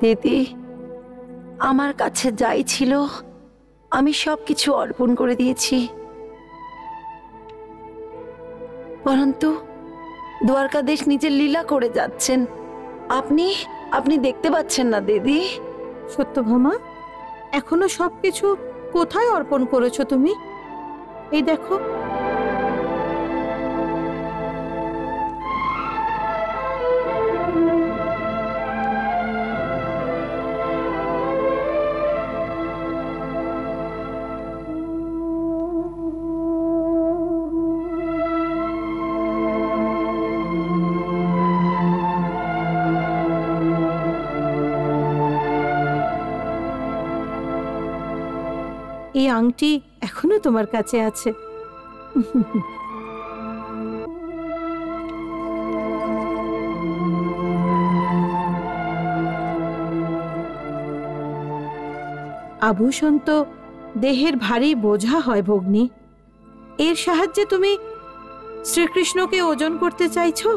দিদি, আমার কাছে যাই ছিল আমি সবকিছু অর্পণ করে দিয়েছি, পরন্তু দ্বারকাধীশ নিজের লীলা করে যাচ্ছেন। আপনি দেখতে পাচ্ছেন না দিদি?
সত্যভামা, এখনো সবকিছু কোথায় অর্পণ করেছো তুমি? এই দেখো। এই আংটি এখনো তোমার কাছে আছে। আভূষণ তো দেহের ভারী বোঝা হয় ভগ্নী। এর সাহায্যে তুমি শ্রীকৃষ্ণকে ওজন করতে চাইছো,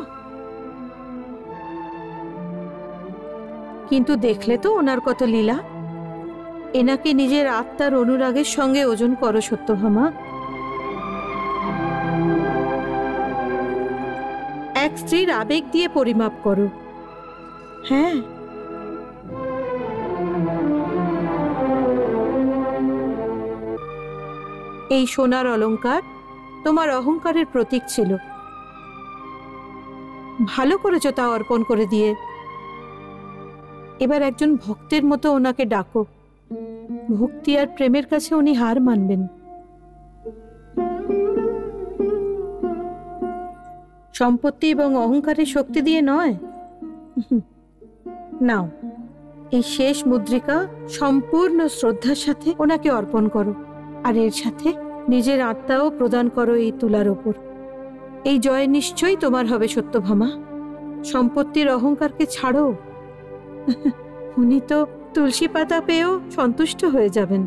কিন্তু দেখলে তো ওনার কত লীলা। এনাকে নিজের আত্মার অনুরাগের সঙ্গে ওজন করো সত্যভামা। এক স্ত্রীর আবেগ দিয়ে পরিমাপ করো। হ্যাঁ, এই সোনার অলংকার তোমার অহংকারের প্রতীক ছিল, ভালো করেছো তা অর্পণ করে দিয়ে। এবার একজন ভক্তের মতো ওনাকে ডাকো। ভক্তি আর প্রেমের কাছে উনি হার মানবেন। সম্পত্তি এবং অহংকারের শক্তি দিয়ে নয়। নাও, এই শেষ মুদ্রিকা সম্পূর্ণ শ্রদ্ধার সাথে ওনাকে অর্পণ করো, আর এর সাথে নিজের আত্মাও প্রদান করো এই তুলার ওপর। এই জয় নিশ্চয়ই তোমার হবে সত্যভামা। সম্পত্তির অহংকারকে ছাড়ো। উনি তো তুলসী পাতা পেয়েও সন্তুষ্ট হয়ে যাবেন।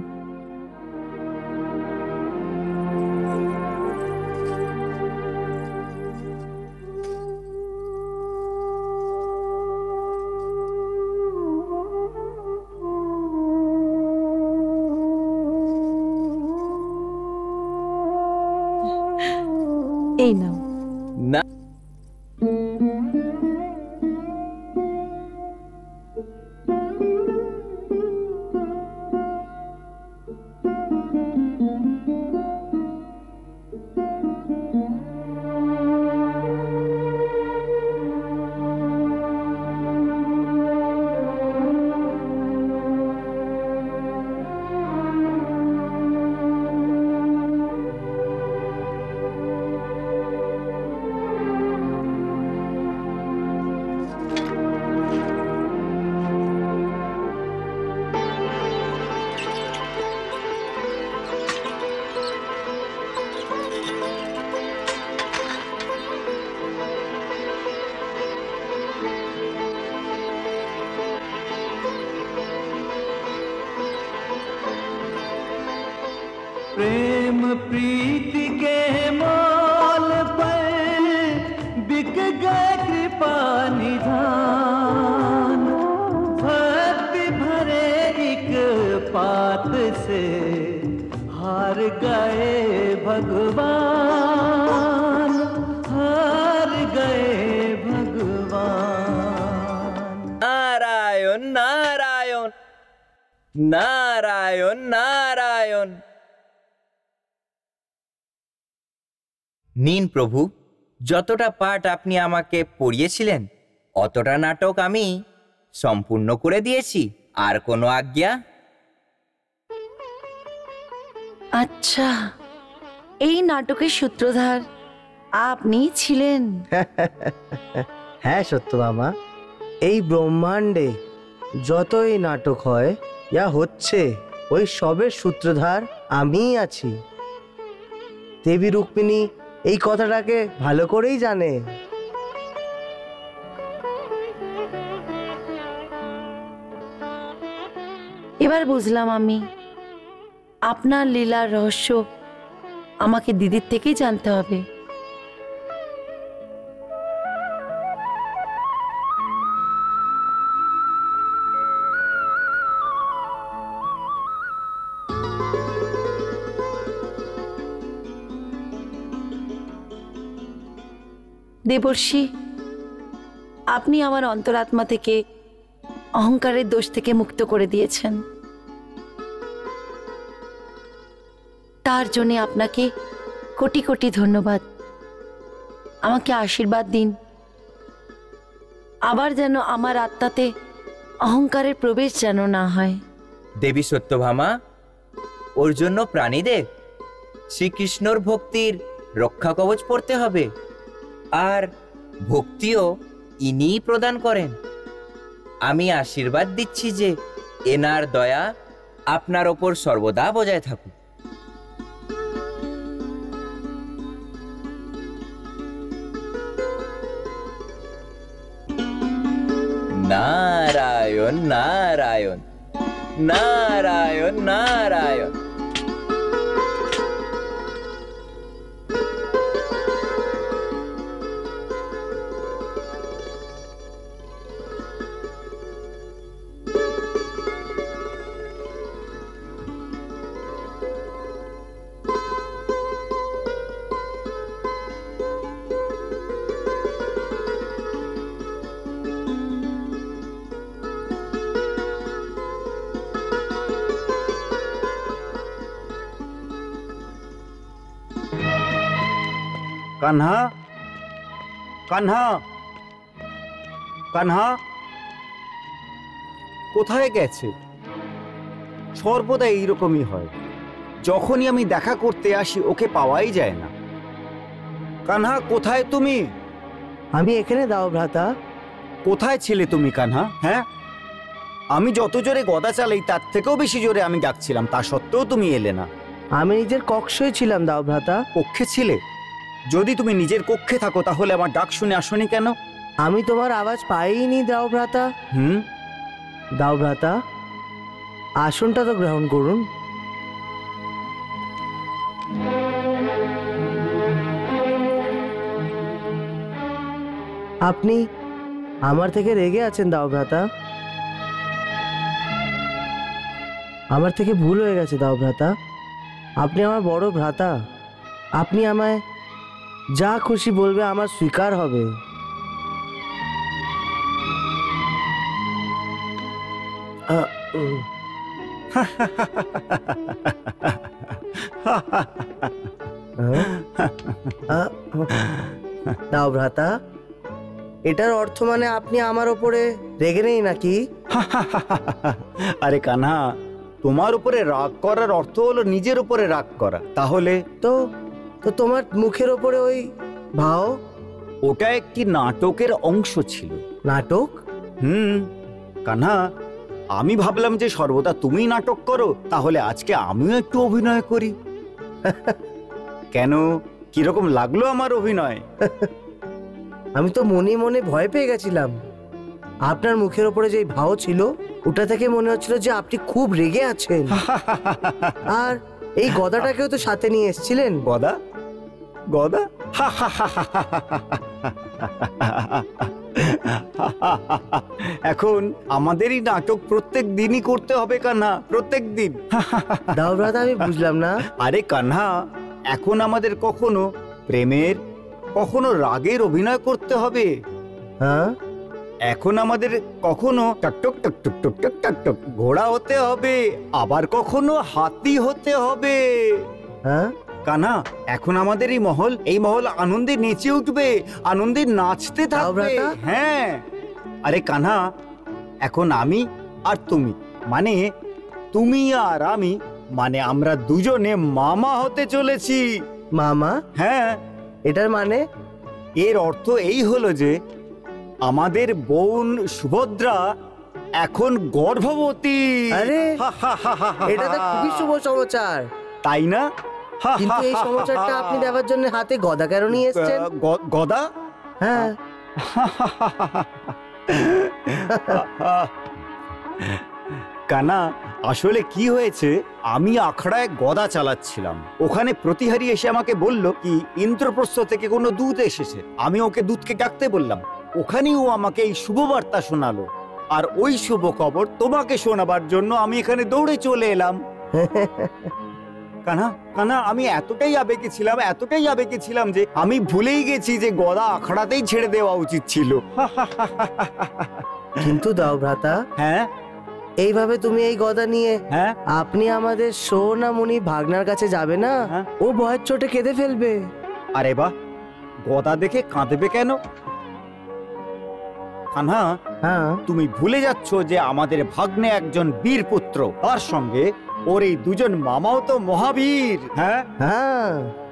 এই নাও।
না,
प्रेम प्रीति के मोल पर बिक गए कृपा निधान। भक्ति भरे एक पात से हार गए भगवान, हार गए भगवान।
नारायण नारायण नारायण नारायण। নিন প্রভু, যতটা পাঠ আপনি আমাকে পড়িয়েছিলেন অতটা নাটক আমি সম্পূর্ণ করে দিয়েছি। আর কোনো আজ্ঞা?
আচ্ছা, এই নাটকের সূত্রধার আপনি ছিলেন?
হ্যাঁ সত্যভামা, এই ব্রহ্মাণ্ডে যতই নাটক হয় যা হচ্ছে ওই সবের সূত্রধার আমিই আছি। দেবী রুক্মিণী এই কথাটাকে ভালো করেই জানে।
এবার বুঝলাম আমি আপনার লীলার রহস্য আমাকে দিদির থেকেই জানতে হবে। দেবর্ষি, আপনি আমার অন্তরাত্মা থেকে অহংকারের দোষ থেকে মুক্ত করে দিয়েছেন। তার জন্য আপনাকে কোটি কোটি ধন্যবাদ। আমাকে আশীর্বাদ দিন, আবার যেন আমার আত্মাতে অহংকারের প্রবেশ যেন না হয়।
দেবী সত্যভামা, ওর জন্য প্রাণীদের শ্রীকৃষ্ণর ভক্তির রক্ষা কবচ পড়তে হবে, আর ভক্তিও ইনিই প্রদান করেন। আমি আশীর্বাদ দিচ্ছি যে এনার দয়া আপনার ওপর সর্বদা বজায় থাকুক। নারায়ণ নারায়ণ নারায়ণ নারায়ণ।
কানহা, কানহা, কানহা কোথায় গেছে? সর্বদা এইরকমই হয়, যখনই আমি দেখা করতে আসি ওকে পাওয়াই যায় না। কানহা, কোথায় তুমি?
আমি এখানে দাও ভ্রাতা।
কোথায় ছিলে তুমি কানহা? হ্যাঁ, আমি যত জোরে গদা চালাই তার থেকেও বেশি জোরে আমি ডাকছিলাম, তা সত্ত্বেও তুমি এলে না।
আমি নিজের কক্ষে ছিলাম দাও ভ্রাতা।
কক্ষে ছিলে? যদি তুমি নিজের কক্ষে থাকো তাহলে আমার ডাক শুনে আসনি কেন?
আমি তোমার আওয়াজ পাইনি দাও ভ্রাতা। দাও ভ্রাতা, আসনটা তো গ্রহণ করুন। আপনি আমার থেকে রেগে আছেন দাও ভ্রাতা। আমার থেকে ভুল হয়ে গেছে দাও ভ্রাতা। আপনি আমার বড় ভ্রাতা, আপনি আমায় যা খুশি বলবে আমার স্বীকার হবে। দাও ভ্রাতা, এটার অর্থ মানে আপনি আমার ওপরে রেগে নেই নাকি?
আরে কানহা, তোমার উপরে রাগ করার অর্থ হলো নিজের উপরে রাগ করা। তাহলে
তো তো তোমার মুখের ওপরে ওই ভাও?
ওটা একটি নাটকের অংশ ছিল।
নাটক?
কানহা, আমি ভাবলাম যে সর্বদা তুমিই নাটক করো, তাহলে আজকে আমিও একটু অভিনয় করি। কেন, কিরকম লাগলো আমার অভিনয়?
আমি তো মনে মনে ভয় পেয়ে গেছিলাম। আপনার মুখের ওপরে যে ভাও ছিল ওটা থেকে মনে হচ্ছিল যে আপনি খুব রেগে আছেন। আর এই গদাটাকেও তো সাথে নিয়ে এসেছিলেন।
গদা? গদা? এখন আমাদেরই নাটক প্রত্যেক দিনই করতে হবে কানহা, প্রত্যেক দিন।
দাও ভ্রাতা, আমি বুঝলাম না।
আরে কানহা, এখন আমাদের কখনো প্রেমের কখনো রাগের অভিনয় করতে হবে।
হ্যাঁ,
এখন আমাদের কখনো টকটক টকটক টকটক টকটক ঘোড়া হতে হবে, আবার কখনো হাতি হতে হবে।
হ্যাঁ
কানহা, এখন আমাদের এই মহল আনন্দে নেচে উঠবে, আনন্দে নাচতে থাকবে। হ্যাঁ, আরে কানহা, এখন আমি আর তুমি, মানে তুমি আর আমি, মানে আমরা দুজনে মামা হতে চলেছি।
মামা?
হ্যাঁ।
এটার মানে?
এর অর্থ এই হলো যে আমাদের বোন সুভদ্রা এখন গর্ভবতী।
আরে এটা তো খুবই শুভ সমাচার,
তাই না?
কিন্তু এই সমাচারটা আপনি দেওয়ার জন্য হাতে গদা কেন নিয়ে এসেছেন?
গদা?
হ্যাঁ।
কানা, আসলে কি হয়েছে, আমি আখড়ায় গদা চালাচ্ছিলাম, ওখানে প্রতিহারী এসে আমাকে বলল কি ইন্দ্রপ্রস্থ থেকে কোনো দূত এসেছে। আমি ওকে দূতকে ডাকতে বললাম, ওখানেই ও আমাকে এই শুভ বার্তা শোনালো, আর ওই শুভ খবর তোমাকে শোনাবার জন্য আমি এখানে দৌড়ে চলে এলাম। কানা কানা, আমি এতটাই আবেগে ছিলাম যে আমি ভুলেই গেছি যে গদা আখড়াতেই ছেড়ে দেওয়া উচিত ছিল।
কিন্তু দাও ভ্রাতা,
হ্যাঁ,
এইভাবে তুমি এই গদা নিয়ে
হ্যাঁ,
আপনি আমাদের সোনামণি ভাগনার কাছে যাবে না?
হ্যাঁ।
ও ভয়ের চোটে কেঁদে ফেলবে।
আরে বাহ, গদা দেখে কাঁদবে কেন? কানহা,
হ্যাঁ,
তুমি ভুলে যাচ্ছ যে আমাদের ভাগ্নে একজন বীর পুত্র, তার সঙ্গে ওর এই দুজন মামাও তো মহাবীর। হ্যাঁ
হ্যাঁ।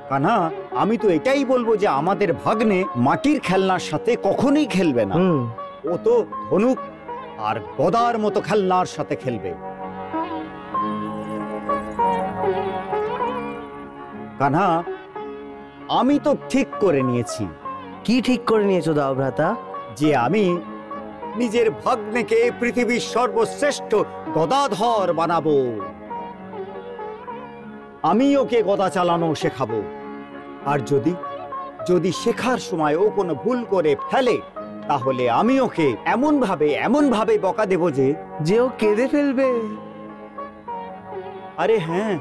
কানহা, আমি তো এটাই বলবো যে আমাদের ভাগ্নে মাটির খেলনার সাথে কখনোই খেলবে না। ও তো ধনুক আর গদার মতো খেলনার সাথে খেলবে। কানহা, আমি তো ঠিক করে নিয়েছি।
কি ঠিক করে নিয়েছো দাও ভ্রাতা?
যে আমি নিজের ভাগ্নেকে পৃথিবীর সর্বশ্রেষ্ঠ গদাধর বানাবো। আমি ওকে গদা চালানো শেখাবো, আর যদি শেখার সময় ও কোনো ভুল করে ফেলে, তাহলে আমি ওকে এমন ভাবে বকা দেব যে
ও কেঁদে ফেলবে।
আরে হ্যাঁ।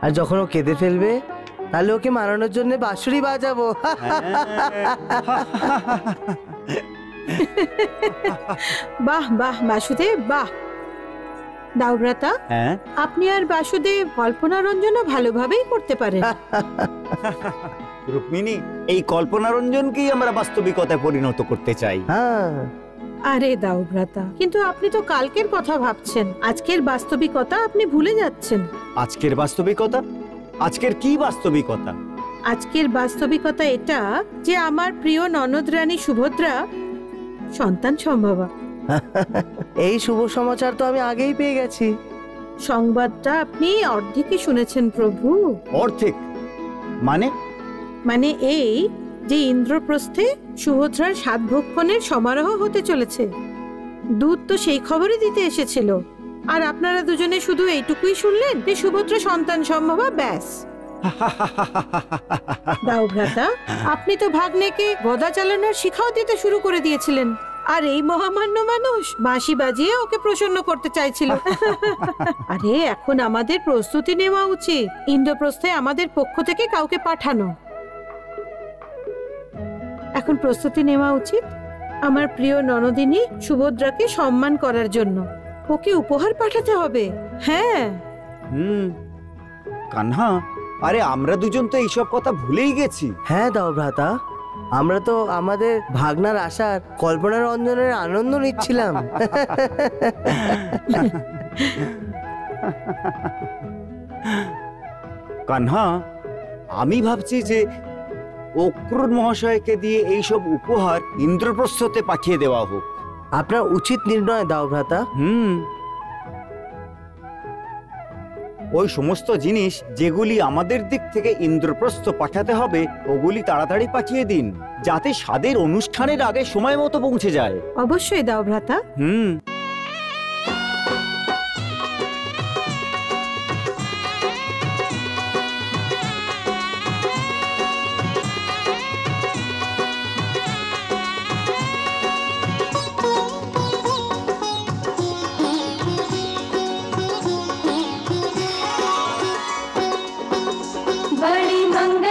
আর যখন ও কেঁদে ফেলবে, তাহলে ওকে মারানোর জন্য বাঁশুরি বাজাবো।
বাহ বাহ বাসুদেব, বাহ। দাওব্রাতা,
হ্যাঁ,
আপনি আর বাসুদেব কল্পনা রঞ্জনও ভালোভাবেই করতে পারেন।
রুক্মিণী, এই কল্পনা রঞ্জনকেই আমরা বাস্তবিকতায় পরিণত করতে চাই।
হ্যাঁ।
আরে দাওব্রাতা, কিন্তু আপনি তো কালকের কথা ভাবছেন, আজকের বাস্তবিকতা আপনি ভুলে যাচ্ছেন।
আজকের বাস্তবিকতা? আজকের কি বাস্তবিকতা?
আজকের বাস্তবিকতা এটা যে আমার প্রিয় ননদ রানী সুভদ্রা সন্তান সম্ভবা।
এই শুভ সমাচার তো আমি আগেই পেয়ে গেছি।
সংবাদটা আপনি অর্ধেকই শুনেছেন প্রভু।
অর্ধেক
মানে এই যে ইন্দ্রপ্রস্থে সুভদ্রার সাতভক্ষণের সমারোহ হতে চলেছে। দূত তো সেই খবরই দিতে এসেছিল, আর আপনারা দুজনে শুধু এইটুকুই শুনলেন যে সুভদ্রা সন্তান সম্ভবা, ব্যাস। দাও ভ্রাতা, আপনি তো ভাগ্নেকে গদা চালানোর শিখাও দিতে শুরু করে দিয়েছিলেন, আর এই মহামান্য মানুষ বাঁশি বাজিয়ে ওকে প্রসন্ন করতে চাইছিল। আরে এখন আমাদের প্রস্তুতি নেওয়া উচিত, ইন্দ্রপ্রস্থে আমাদের পক্ষ থেকে কাউকে পাঠানো। এখন প্রস্তুতি নেওয়া উচিত আমার প্রিয় ননদিনী সুভদ্রাকে সম্মান করার জন্য। ওকে উপহার পাঠাতে হবে। হ্যাঁ।
কানহা, আরে আমরা দুজন তো এইসব কথা ভুলেই গেছি।
হ্যাঁ দাও ভ্রাতা, আমরা তো আমাদের ভাগনার আসার কল্পনা রঞ্জনের আনন্দ নিচ্ছিলাম।
কানহা, আমি ভাবছি যে অক্রুর মহাশয়কে দিয়ে এইসব উপহার ইন্দ্রপ্রস্থতে পাঠিয়ে দেওয়া হোক।
আপনার উচিত নির্ণয় দাও ভ্রাতা।
ওই সমস্ত জিনিস যেগুলি আমাদের দিক থেকে ইন্দ্রপ্রস্থ পাঠাতে হবে, ওগুলি তাড়াতাড়ি পাঠিয়ে দিন, যাতে স্বাদের অনুষ্ঠানের আগে সময় মতো পৌঁছে যায়।
অবশ্যই দাও ভ্রাতা।
बड़ी मंगल